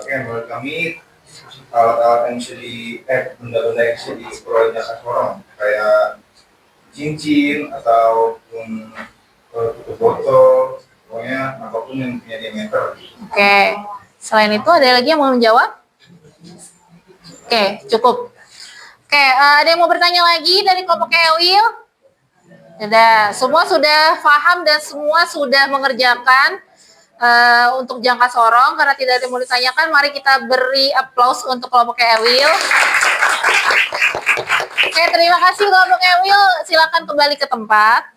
Oke, menurut kami alat-alat yang bisa benda-benda yang bisa diukur oleh jangka sorong, kayak cincin ataupun tutup botol, pokoknya apapun yang punya diameter. Oke, selain itu ada lagi yang mau menjawab? Oke, cukup. Oke, ada yang mau bertanya lagi dari kelompok Ewil? Sudah, semua sudah paham dan semua sudah mengerjakan untuk jangka sorong. Karena tidak ada yang mau ditanyakan, mari kita beri aplaus untuk kelompok Ewil. Oke, terima kasih kelompok Ewil. Silakan kembali ke tempat.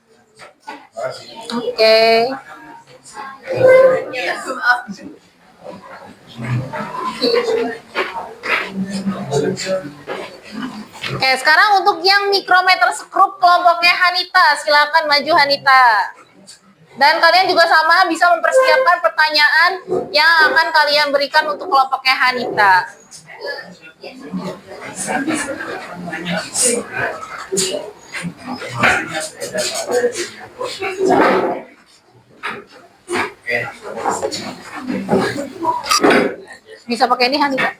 Oke. Oke, sekarang untuk yang mikrometer skrup kelompoknya Hanita, silakan maju Hanita. Dan kalian juga sama bisa mempersiapkan pertanyaan yang akan kalian berikan untuk kelompoknya Hanita. Bisa pakai ini Hanita.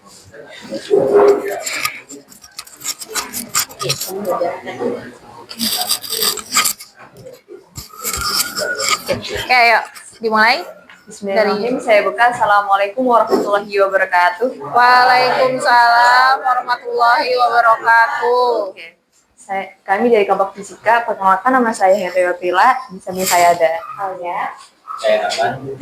Oke, ayo dimulai. Bismillahirrahmanirrahim. Saya buka. Assalamualaikum warahmatullahi wabarakatuh. Waalaikumsalam warahmatullahi wabarakatuh. Oke. Kami dari kelompok fisika. Perkenalkan, nama saya Hendra Pila. Di samping saya ada Alia. Saya akan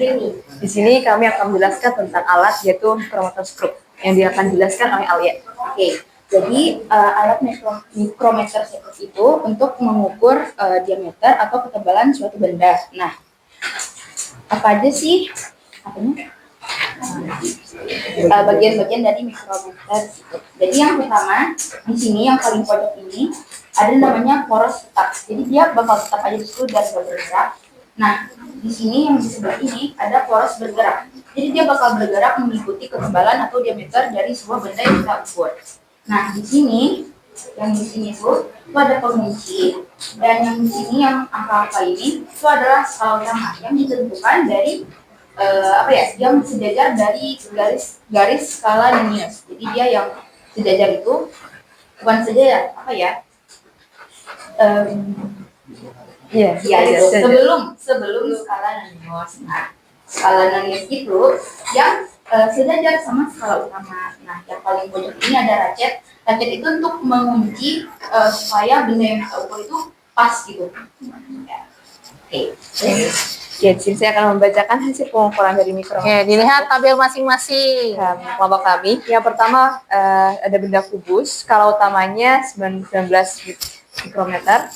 Di sini kami akan menjelaskan tentang alat yaitu mikrometer skrup yang dia akan dijelaskan oleh Alia. Oke, jadi alat mikrometer skrup itu untuk mengukur diameter atau ketebalan suatu benda. Nah, apa aja sih bagian-bagian dari mikrometer skrup? Jadi yang pertama di sini yang paling pojok ini ada namanya poros tetap. Jadi dia bakal tetap aja di situ dan bergerak. Nah, di sini yang di sebelah ini ada poros bergerak. Jadi dia bakal bergerak mengikuti ketebalan atau diameter dari sebuah benda yang kita ukur. Nah, di sini yang di sini itu ada pengunci, dan yang di sini yang angka-angka ini itu adalah skala utama yang ditentukan dari yang sejajar dari garis skala nonius. Jadi dia yang sejajar itu bukan saja sebelum skala nonius. Nah, skala nonius itu yang sejajar sama skala utama. Nah, yang paling pojok ini ada ratchet. Ratchet itu untuk mengunci supaya benda yang kita ukur itu pas gitu. Ya. Oke. Ya, di sini saya akan membacakan hasil pengukuran dari mikrometer. Oke, dilihat tabel masing-masing. Kelompok kami. Yang pertama ada benda kubus. Skala utamanya 19 mikrometer.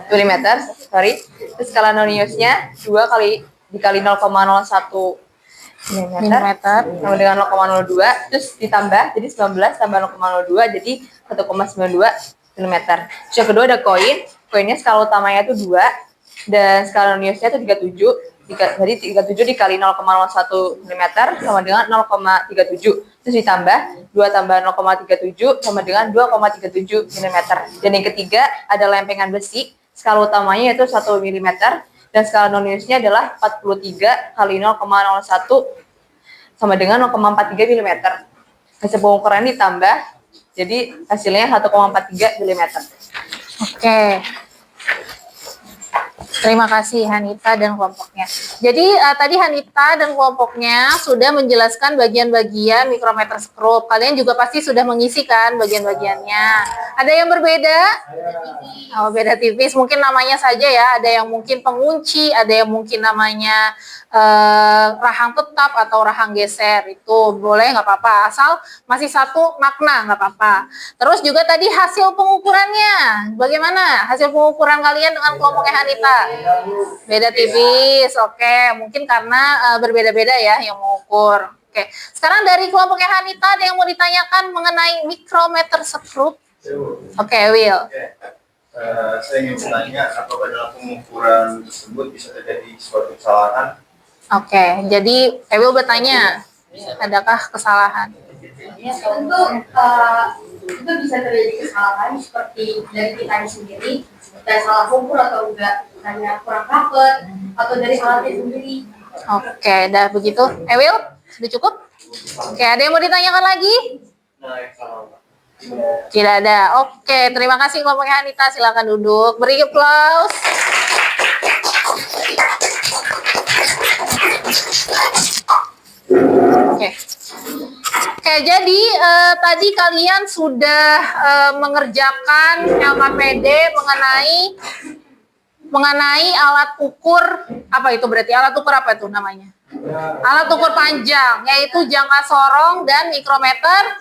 Milimeter, sorry. Terus skala noniusnya 2 kali dikali 0,01 milimeter sama dengan 0,02, terus ditambah jadi 19 tambah 0,02 jadi 1,92 mm. Terus yang kedua ada koin. Koinnya skala utamanya itu 2 dan skala noniusnya itu 37. Jadi 37 dikali 0,01 mm sama dengan 0,37. Terus ditambah 2 tambah 0,37 sama dengan 2,37 mm. Dan yang ketiga ada lempengan besi. Skala utamanya yaitu 1 mm dan skala noniusnya adalah 43 kali 0,01 sama dengan 0,43 mm. Hasil pengukuran ditambah, jadi hasilnya 1,43 mm. Oke. Terima kasih Hanita dan kelompoknya. Jadi tadi Hanita dan kelompoknya sudah menjelaskan bagian-bagian mikrometer skrup. Kalian juga pasti sudah mengisi kan bagian-bagiannya. Ada yang berbeda? Oh, beda tipis. Mungkin namanya saja ya. Ada yang mungkin pengunci, ada yang mungkin namanya rahang tetap atau rahang geser. Itu boleh, nggak apa-apa. Asal masih satu makna, nggak apa-apa. Terus juga tadi hasil pengukurannya. Bagaimana hasil pengukuran kalian dengan kelompoknya Hanita? Beda tipis, oke. Mungkin karena berbeda-beda ya yang mengukur. Oke. Sekarang dari kelompoknya Hanita ada yang mau ditanyakan mengenai mikrometer skrup? Oke, Will. Saya ingin bertanya, apakah dalam pengukuran tersebut bisa terjadi suatu kesalahan? Oke, jadi Will bertanya, adakah kesalahan? Ya, tentu itu bisa terjadi kesalahan seperti dari kitanya sendiri, kita salah ukur atau enggak, hanya kurang rapet, atau dari alatnya sendiri. Oke, dah begitu. Will, sudah cukup? Oke, ada yang mau ditanyakan lagi? Tidak ada. Oke, terima kasih kelompoknya Hanita. Silakan duduk. Beri aplaus. Oke. Oke, jadi tadi kalian sudah mengerjakan LKPD mengenai alat ukur apa itu berarti alat ukur apa itu namanya? Alat ukur panjang, yaitu jangka sorong dan mikrometer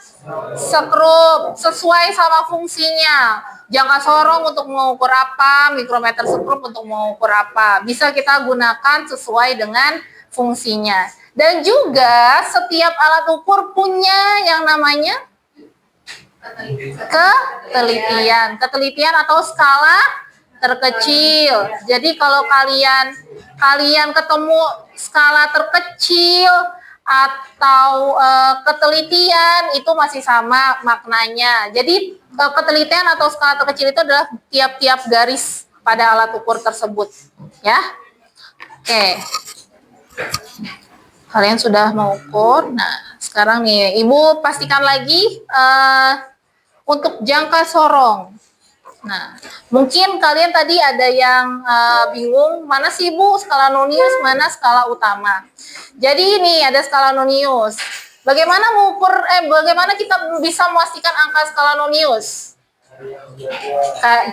skrup sesuai sama fungsinya. Jangka sorong untuk mengukur apa, mikrometer skrup untuk mengukur apa. Bisa kita gunakan sesuai dengan fungsinya. Dan juga setiap alat ukur punya yang namanya ketelitian atau skala terkecil. Jadi kalau kalian ketemu skala terkecil atau ketelitian itu masih sama maknanya. Jadi ketelitian atau skala terkecil itu adalah tiap-tiap garis pada alat ukur tersebut, ya. Oke. Kalian sudah mengukur. Nah, sekarang nih Ibu pastikan lagi untuk jangka sorong. Nah, mungkin kalian tadi ada yang bingung, mana sih Bu skala nonius, mana skala utama. Jadi ini ada skala nonius. Bagaimana kita bisa memastikan angka skala nonius?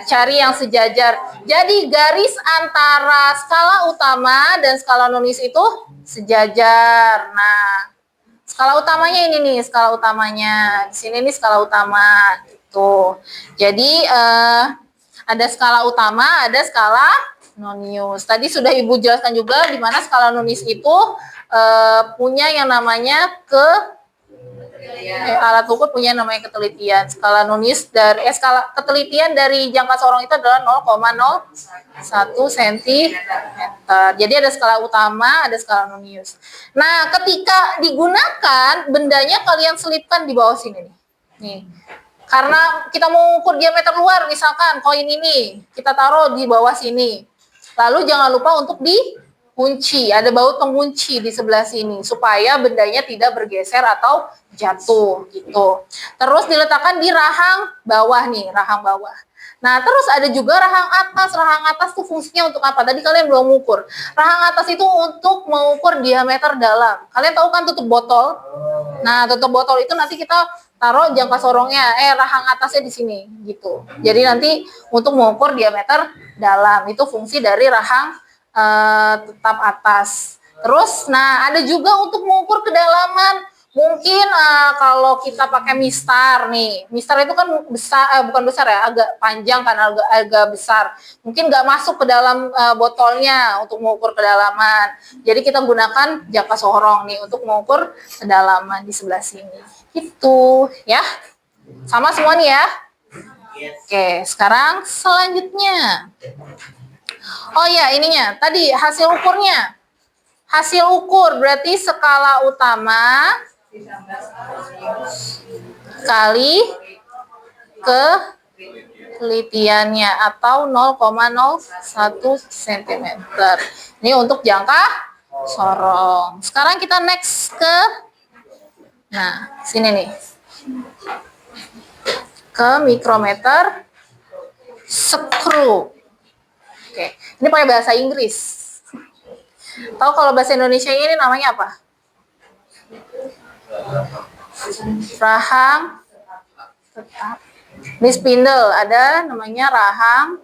Cari yang sejajar. Jadi garis antara skala utama dan skala nonius itu sejajar. Nah, skala utamanya ini nih, skala utamanya. Di sini nih skala utama. Tuh, jadi ada skala utama, ada skala nonius. Tadi sudah Ibu jelaskan juga di mana skala nonius itu punya yang namanya alat ukur punya namanya ketelitian. Skala nonius skala ketelitian dari jangka sorong itu adalah 0,01 cm. Jadi ada skala utama, ada skala nonius. Nah, ketika digunakan, bendanya kalian selipkan di bawah sini nih. Nih. Karena kita mau ukur diameter luar, misalkan koin ini, kita taruh di bawah sini. Lalu jangan lupa untuk dikunci, ada baut pengunci di sebelah sini, supaya bendanya tidak bergeser atau jatuh, gitu. Terus diletakkan di rahang bawah nih, rahang bawah. Nah, terus ada juga rahang atas. Rahang atas itu fungsinya untuk apa? Tadi kalian belum mengukur. Rahang atas itu untuk mengukur diameter dalam. Kalian tahu kan tutup botol? Nah, tutup botol itu nanti kita taruh jangka sorongnya, rahang atasnya di sini, gitu. Jadi nanti untuk mengukur diameter dalam, itu fungsi dari rahang tetap atas. Terus, nah ada juga untuk mengukur kedalaman. Mungkin kalau kita pakai mistar nih, mistar itu kan besar, bukan besar ya, agak panjang kan, agak besar. Mungkin nggak masuk ke dalam botolnya untuk mengukur kedalaman. Jadi kita gunakan jangka sorong nih untuk mengukur kedalaman di sebelah sini. Gitu ya. Sama semua nih ya. Oke, sekarang selanjutnya. Oh ya, ininya. Tadi hasil ukurnya. Hasil ukur berarti skala utama kali ketelitiannya atau 0,01 cm. Ini untuk jangka sorong. Sekarang kita next ke, nah sini nih, ke mikrometer skrup. Oke, ini pakai bahasa Inggris. Tahu kalau bahasa Indonesia ini namanya apa? Rahang tetap. Ini spindle, ada namanya rahang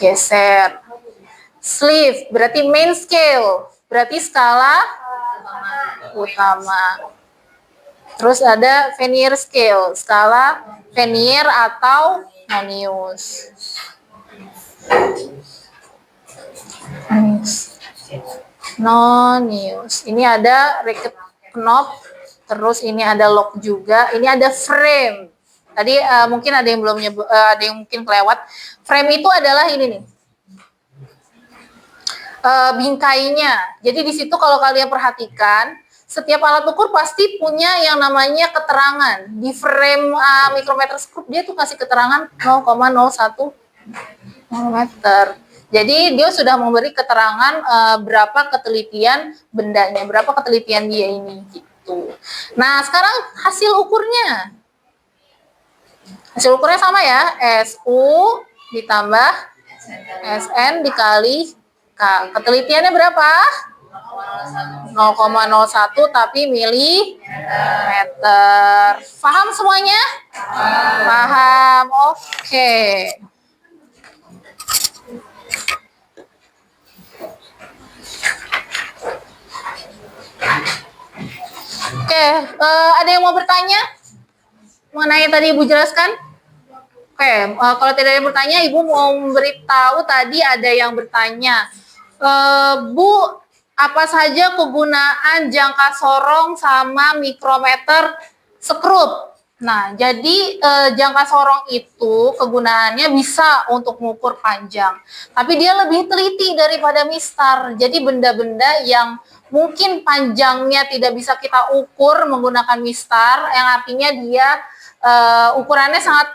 geser. Sleeve berarti main scale, berarti skala utama. Terus ada vernier scale, skala vernier atau nonius. Nonius. Ini ada racket knob, terus ini ada lock juga, ini ada frame. Tadi mungkin ada yang belum ada yang mungkin kelewat. Frame itu adalah ini nih. Bingkainya. Jadi di situ kalau kalian perhatikan, setiap alat ukur pasti punya yang namanya keterangan. Di frame mikrometer skrup dia tuh kasih keterangan 0,01 meter. Jadi dia sudah memberi keterangan berapa ketelitian bendanya, berapa ketelitian dia ini gitu. Nah, sekarang hasil ukurnya. Hasil ukurnya sama ya, SU ditambah SN dikali K. Ketelitiannya berapa? 0,01 tapi milimeter. Paham semuanya? Paham. Oke. Oke, ada yang mau bertanya mengenai yang tadi Ibu jelaskan? Oke, kalau tidak ada yang bertanya, Ibu mau memberitahu tadi ada yang bertanya. Bu, apa saja kegunaan jangka sorong sama mikrometer skrup? Nah, jadi jangka sorong itu kegunaannya bisa untuk mengukur panjang. Tapi dia lebih teliti daripada mistar. Jadi benda-benda yang mungkin panjangnya tidak bisa kita ukur menggunakan mistar, yang artinya dia ukurannya sangat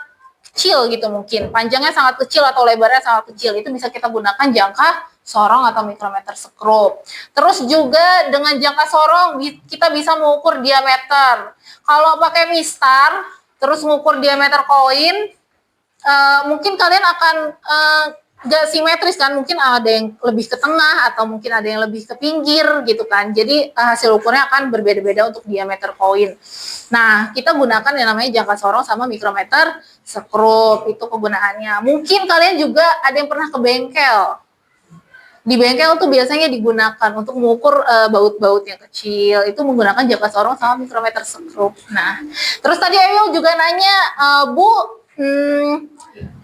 kecil gitu mungkin. Panjangnya sangat kecil atau lebarnya sangat kecil. Itu bisa kita gunakan jangka sorong atau mikrometer skrup. Terus juga dengan jangka sorong kita bisa mengukur diameter. Kalau pakai mistar, terus mengukur diameter koin, mungkin kalian akan gak simetris kan, mungkin ada yang lebih ke tengah atau mungkin ada yang lebih ke pinggir gitu kan. Jadi hasil ukurnya akan berbeda-beda untuk diameter koin. Nah, kita gunakan yang namanya jangka sorong sama mikrometer skrup, itu kegunaannya. Mungkin kalian juga ada yang pernah ke bengkel. Di bengkel tuh biasanya digunakan untuk mengukur baut-baut yang kecil, itu menggunakan jangka sorong sama mikrometer skrup. Nah, terus tadi Ayo juga nanya, Bu,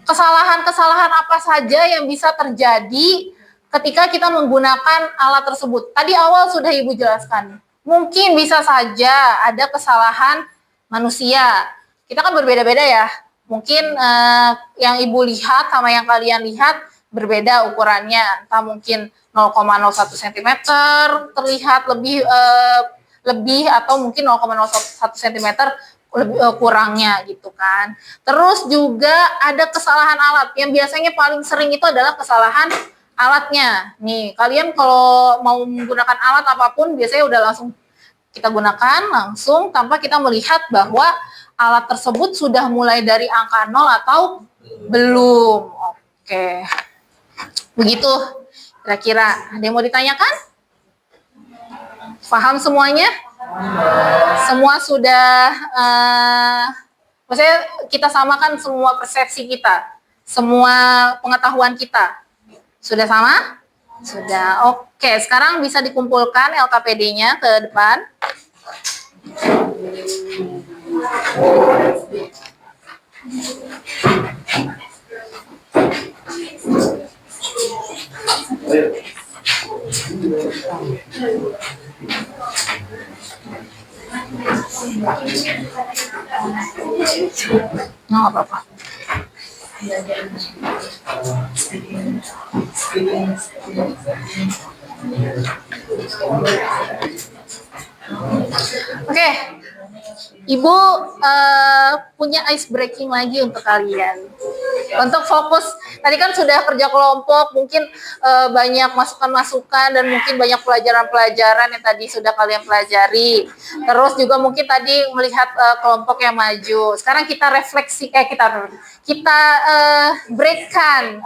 kesalahan-kesalahan apa saja yang bisa terjadi ketika kita menggunakan alat tersebut? Tadi awal sudah Ibu jelaskan. Mungkin bisa saja ada kesalahan manusia. Kita kan berbeda-beda ya. Mungkin yang Ibu lihat sama yang kalian lihat berbeda ukurannya, entah mungkin 0,01 cm terlihat lebih atau mungkin 0,01 cm lebih kurangnya gitu kan. Terus juga ada kesalahan alat yang biasanya paling sering itu adalah kesalahan alatnya. Nih, kalian kalau mau menggunakan alat apapun biasanya udah langsung kita gunakan langsung tanpa kita melihat bahwa alat tersebut sudah mulai dari angka 0 atau belum. Oke. Begitu kira-kira. Ada yang mau ditanyakan? Paham semuanya? Semua sudah, maksudnya kita samakan semua persepsi kita, semua pengetahuan kita. Sudah sama? Sudah. Oke, sekarang bisa dikumpulkan LKPD-nya ke depan. Nggak apa-apa. Oke, Ibu punya ice breaking lagi untuk kalian. Untuk fokus, tadi kan sudah kerja kelompok, mungkin banyak masukan-masukan dan mungkin banyak pelajaran-pelajaran yang tadi sudah kalian pelajari. Terus juga mungkin tadi melihat kelompok yang maju. Sekarang kita refleksi, kita breakkan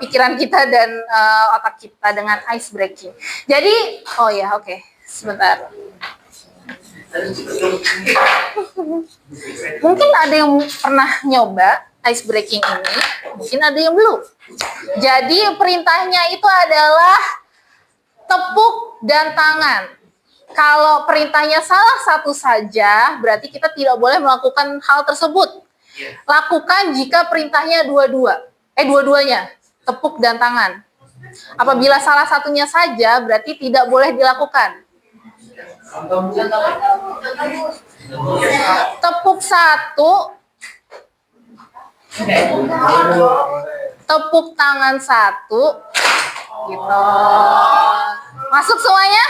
pikiran kita dan otak kita dengan ice breaking. Jadi, sebentar. Mungkin ada yang pernah nyoba ice breaking ini, mungkin ada yang belum. Jadi perintahnya itu adalah tepuk dan tangan. Kalau perintahnya salah satu saja, berarti kita tidak boleh melakukan hal tersebut. Lakukan jika perintahnya dua-duanya, tepuk dan tangan. Apabila salah satunya saja, berarti tidak boleh dilakukan. Tepuk satu, tepuk tangan satu, gitu. Masuk semuanya?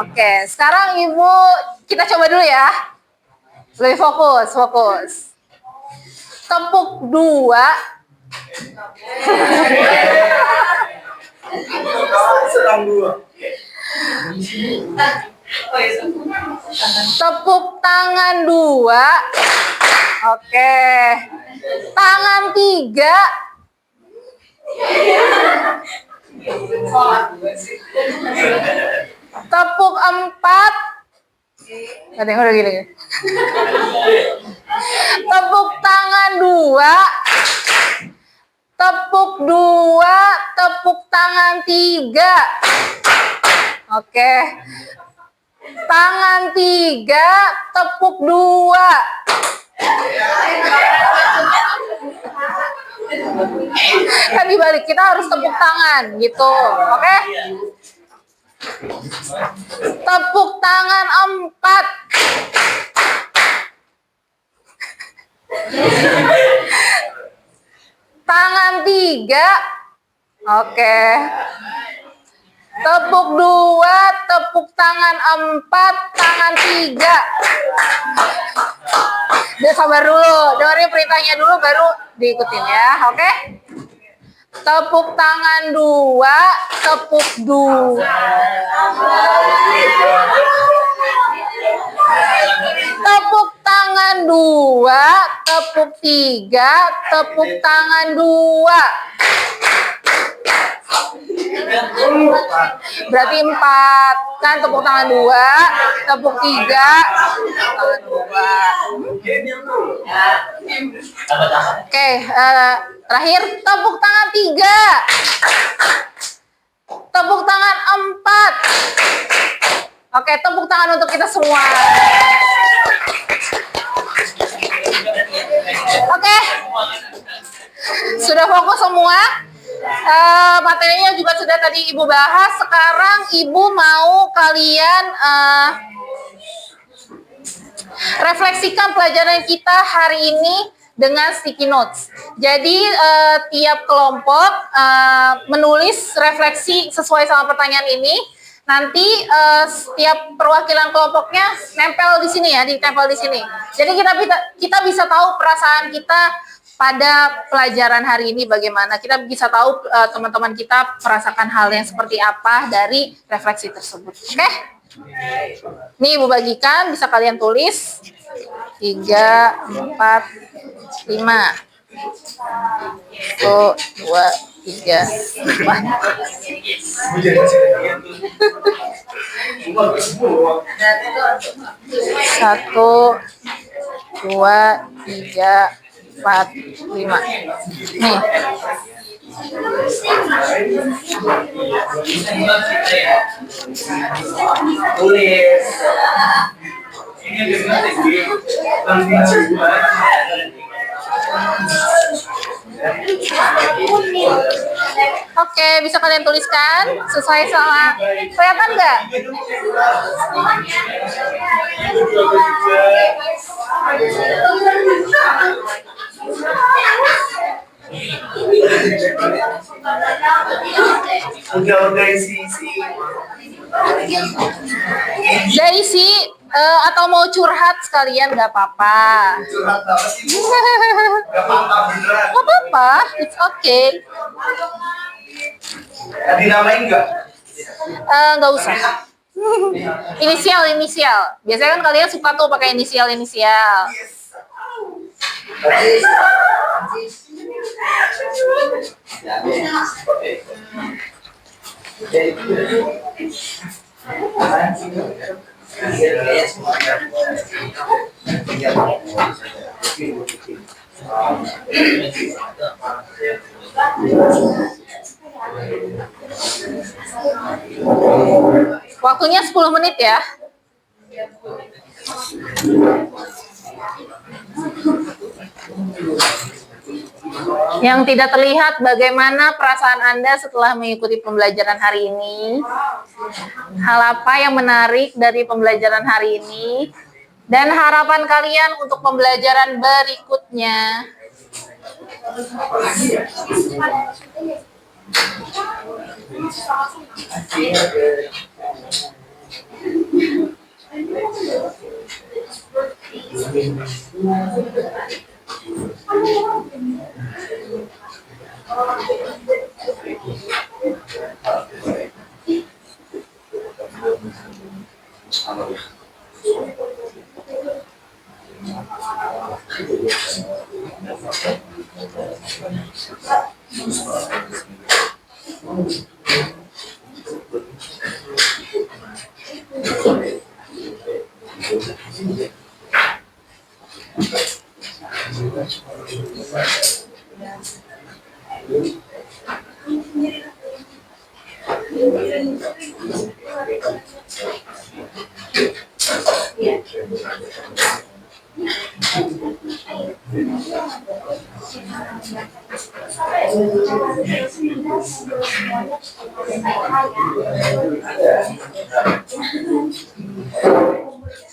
Oke, sekarang Ibu kita coba dulu ya. Lebih fokus. Tepuk dua. Tepuk tangan dua. Oke. Tangan tiga. Tepuk empat. Ada yang udah gini. Tepuk tangan dua. Tepuk dua. Tepuk tangan tiga. Oke. Tangan tiga, tepuk dua. Kan dibalik, kita harus tepuk tangan gitu. Oke? Tepuk tangan empat. Tangan tiga. Oke. Tepuk dua, tepuk tangan empat, tangan tiga. Udah sabar dulu, dengerin perintahnya dulu baru diikutin ya, oke? Tepuk tangan dua, tepuk dua. Tepuk tangan dua, tepuk tiga, tepuk tangan dua. Berarti empat kan, tepuk tangan dua, tepuk tiga, tangan dua. Oke, terakhir tepuk tangan tiga, tepuk tangan empat. Oke, tepuk tangan untuk kita semua. Oke, sudah fokus semua. Materinya juga sudah tadi Ibu bahas. Sekarang Ibu mau kalian refleksikan pelajaran kita hari ini dengan sticky notes. Jadi tiap kelompok menulis refleksi sesuai sama pertanyaan ini. Nanti setiap perwakilan kelompoknya nempel di sini ya, ditempel di sini. Jadi kita bisa tahu perasaan kita pada pelajaran hari ini bagaimana. Kita bisa tahu teman-teman kita merasakan hal yang seperti apa dari refleksi tersebut. Oke? Nih Ibu bagikan, bisa kalian tulis. 3, 4, 5. 1, 2, 3, 4. Satu, dua, tiga, 4, 5. Nih. Tulis. Ini Oke. Oke, bisa kalian tuliskan sesuai sama kelihatan nggak? Udah isi. Udah isi atau mau curhat sekalian nggak apa-apa. Curhat apa sih? Gak apa-apa beneran. Nggak apa-apa, it's okay. Dinamain nggak? Nggak usah. Inisial. Biasanya kan kalian suka tuh pakai inisial. Waktunya 10 menit ya. Yang tidak terlihat bagaimana perasaan Anda setelah mengikuti pembelajaran hari ini. Hal apa yang menarik dari pembelajaran hari ini? Dan harapan kalian untuk pembelajaran berikutnya.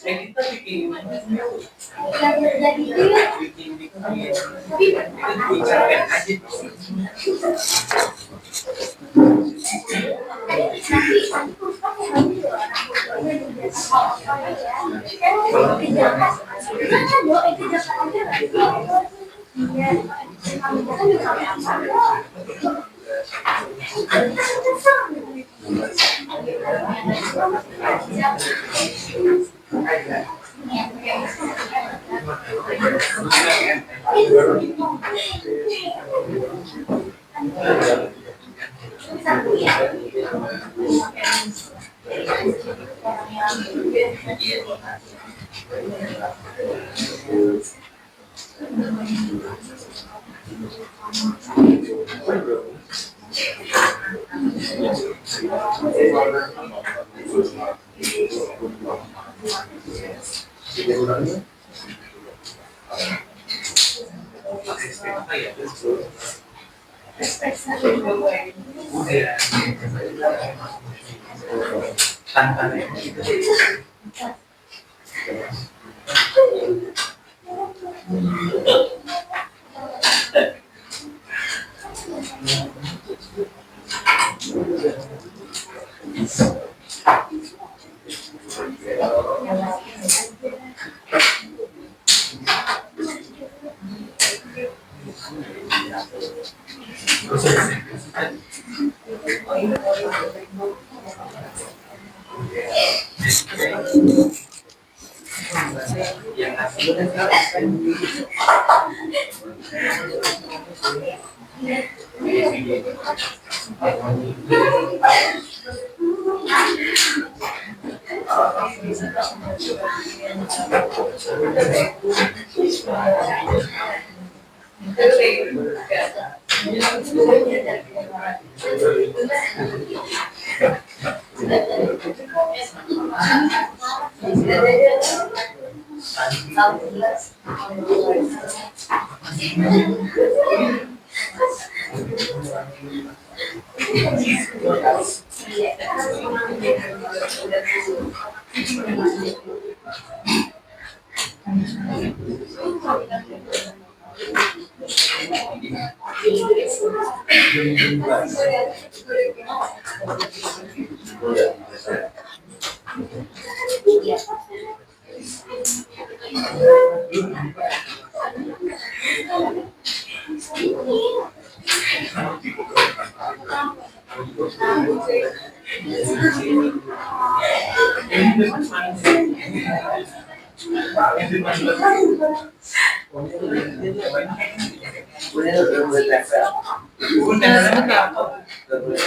Kita bikin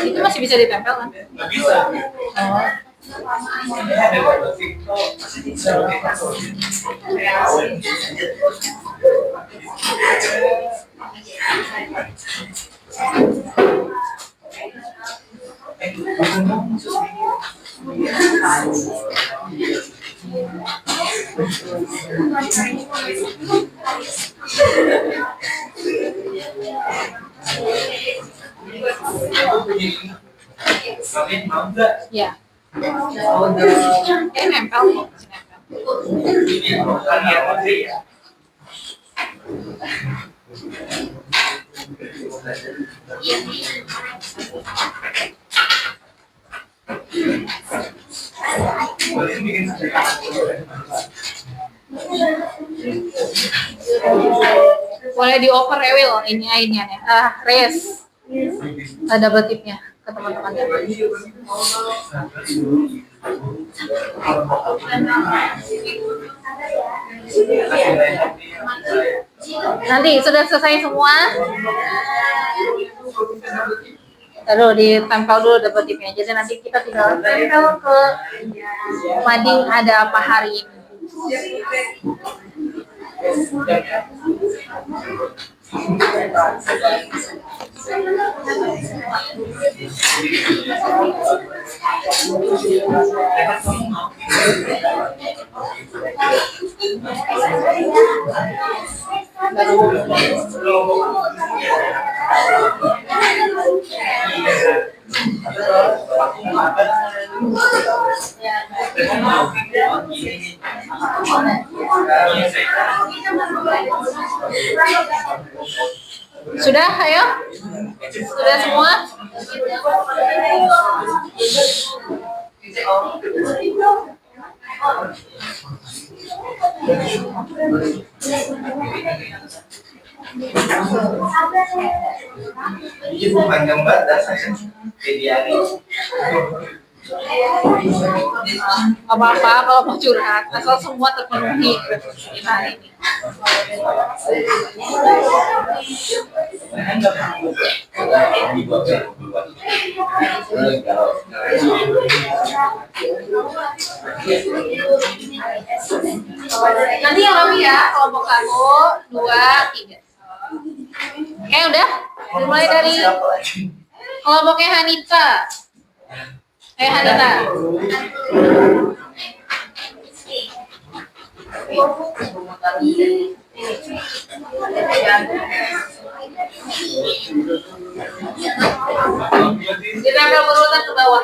Itu masih bisa ditempel kan? Oh. Ya. Ini nempel kok. Boleh dioper ya Will ini airnya nih. Res. Double tipnya ke teman-teman. Nanti sudah selesai semua. Lalu ditempel dulu double tipnya. Jadi nanti kita tinggal tempel ke mading ada apa hari ini. Sudah, ayo? Sudah semua? Ini bukan gambar dasarnya idealis. Apa-apa kalau mau curhat, asal semua terpenuhi kita hari ini. Nanti yang rapi ya, kelompok 1, 2, 3. Oke, udah? Mulai dari kelompoknya Hanita. Hanita. Ditempel berurutan ke bawah.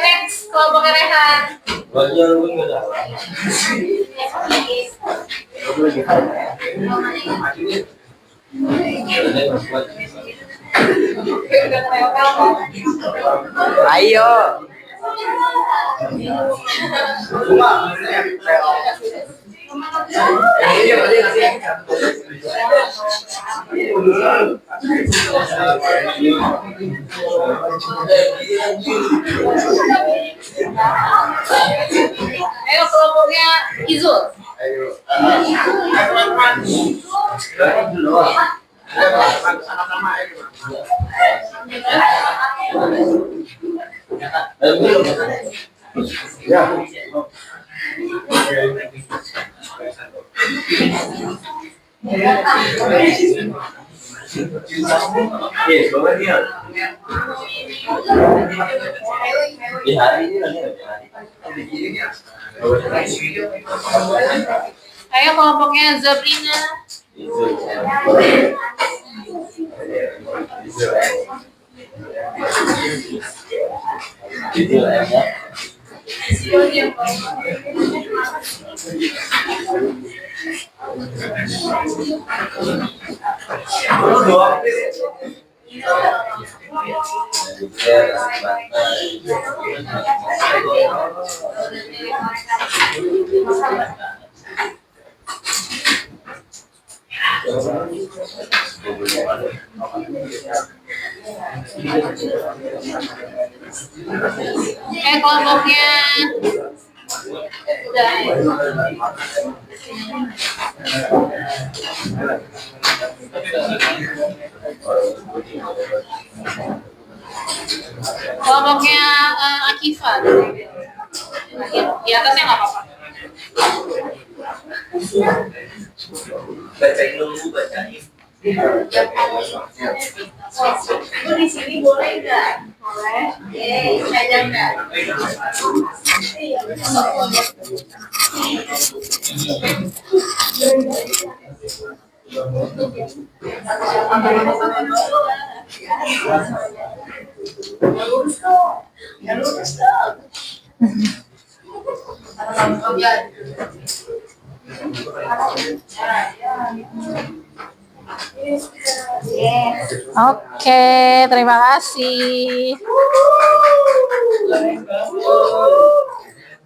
Next, kelompok Rehan. Ayo. Ayo kelompoknya Izul. Di hari ini Ayo kelompoknya Zabrina. Kelompoknya kelompoknya Akifa. Di atasnya nggak apa-apa. Bacain dulu, bacain. Di sini boleh nggak? Boleh. Saya nggak. Oke, terima kasih.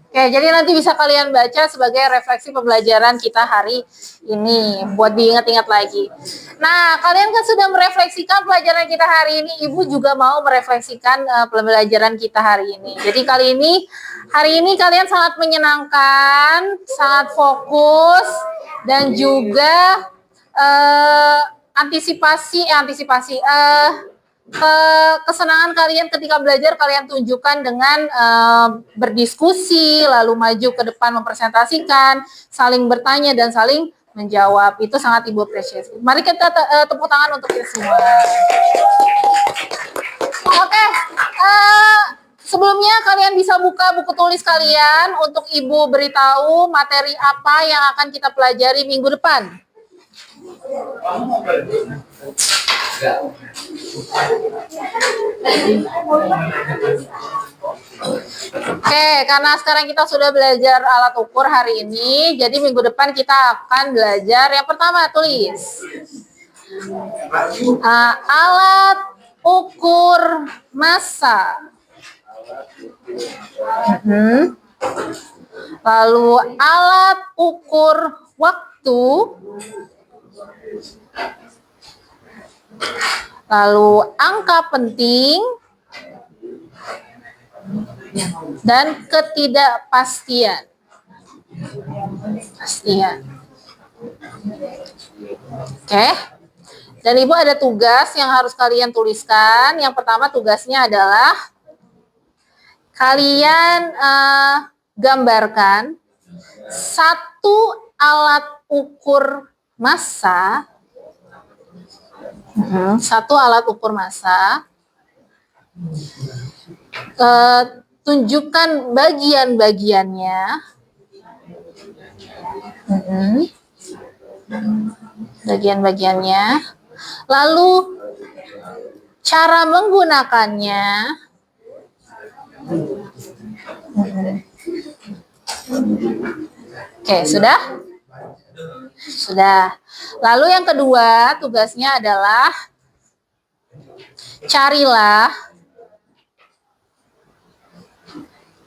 Oke, jadi nanti bisa kalian baca sebagai refleksi pembelajaran kita hari ini, buat diingat-ingat lagi. Nah, kalian kan sudah merefleksikan pelajaran kita hari ini, Ibu juga mau merefleksikan pembelajaran kita hari ini. Jadi hari ini kalian sangat menyenangkan, sangat fokus, dan juga kesenangan kalian ketika belajar kalian tunjukkan dengan berdiskusi, lalu maju ke depan mempresentasikan, saling bertanya dan saling menjawab. Itu sangat Ibu apresiasi. Mari kita tepuk tangan untuk itu semua. Oke, sebelumnya kalian bisa buka buku tulis kalian untuk Ibu beritahu materi apa yang akan kita pelajari minggu depan. Oke, karena sekarang kita sudah belajar alat ukur hari ini, jadi minggu depan kita akan belajar yang pertama, tulis. Alat ukur massa. Lalu alat ukur waktu. Lalu angka penting dan ketidakpastian. Oke. Dan Ibu ada tugas yang harus kalian tuliskan. Yang pertama tugasnya adalah kalian gambarkan satu alat ukur massa. Satu alat ukur massa, tunjukkan bagian-bagiannya, lalu cara menggunakannya, oke, sudah? Sudah. Lalu yang kedua tugasnya adalah carilah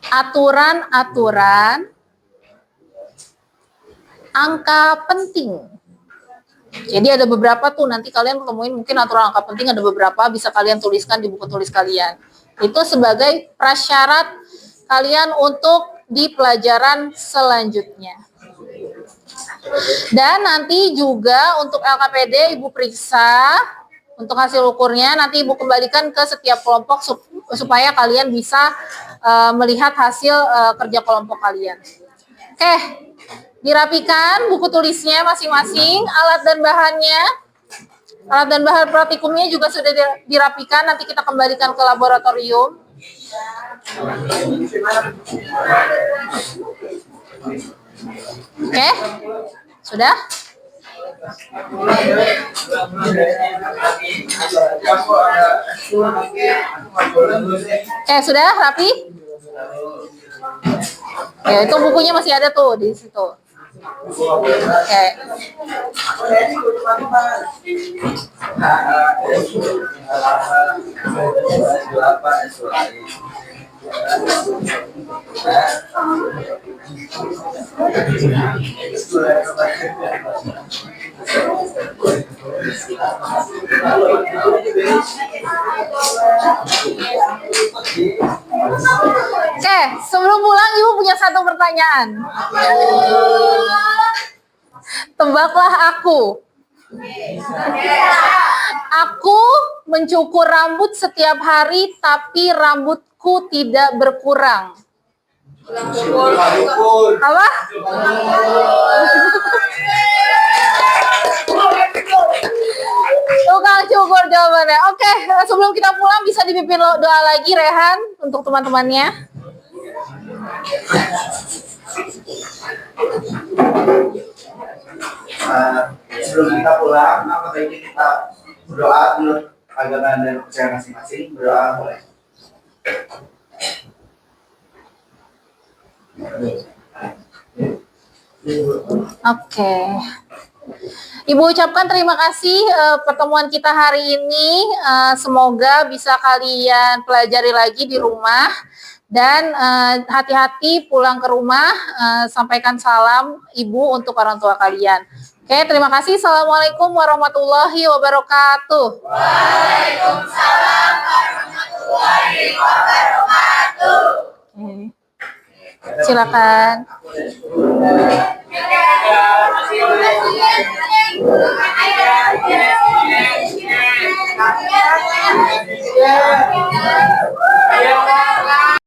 aturan-aturan angka penting. Jadi ada beberapa tuh, nanti kalian temuin mungkin aturan angka penting ada beberapa, bisa kalian tuliskan di buku tulis kalian. Itu sebagai prasyarat kalian untuk di pelajaran selanjutnya. Dan nanti juga untuk LKPD Ibu periksa untuk hasil ukurnya, nanti Ibu kembalikan ke setiap kelompok supaya kalian bisa melihat hasil kerja kelompok kalian. Oke, dirapikan buku tulisnya masing-masing, alat dan bahannya. Alat dan bahan praktikumnya juga sudah dirapikan, nanti kita kembalikan ke laboratorium. Oke, sudah? Oke, sudah rapi? Ya, itu bukunya masih ada tuh di situ. Oke. Oke, sebelum pulang Ibu punya satu pertanyaan. Tebaklah aku. Aku mencukur rambut setiap hari, tapi rambutku tidak berkurang. Apa? Tukang cukur jawabannya. Oke, sebelum kita pulang bisa dipimpin doa lagi Rehan untuk teman-temannya. Sebelum kita pulang, apa baiknya kita berdoa menurut agama dan percaya masing-masing. Berdoa boleh. Oke. Ibu ucapkan terima kasih pertemuan kita hari ini. Semoga bisa kalian pelajari lagi di rumah. Dan hati-hati pulang ke rumah, sampaikan salam Ibu untuk orang tua kalian. Oke, terima kasih. Assalamualaikum warahmatullahi wabarakatuh. Waalaikumsalam warahmatullahi wabarakatuh. Silakan. Terima kasih.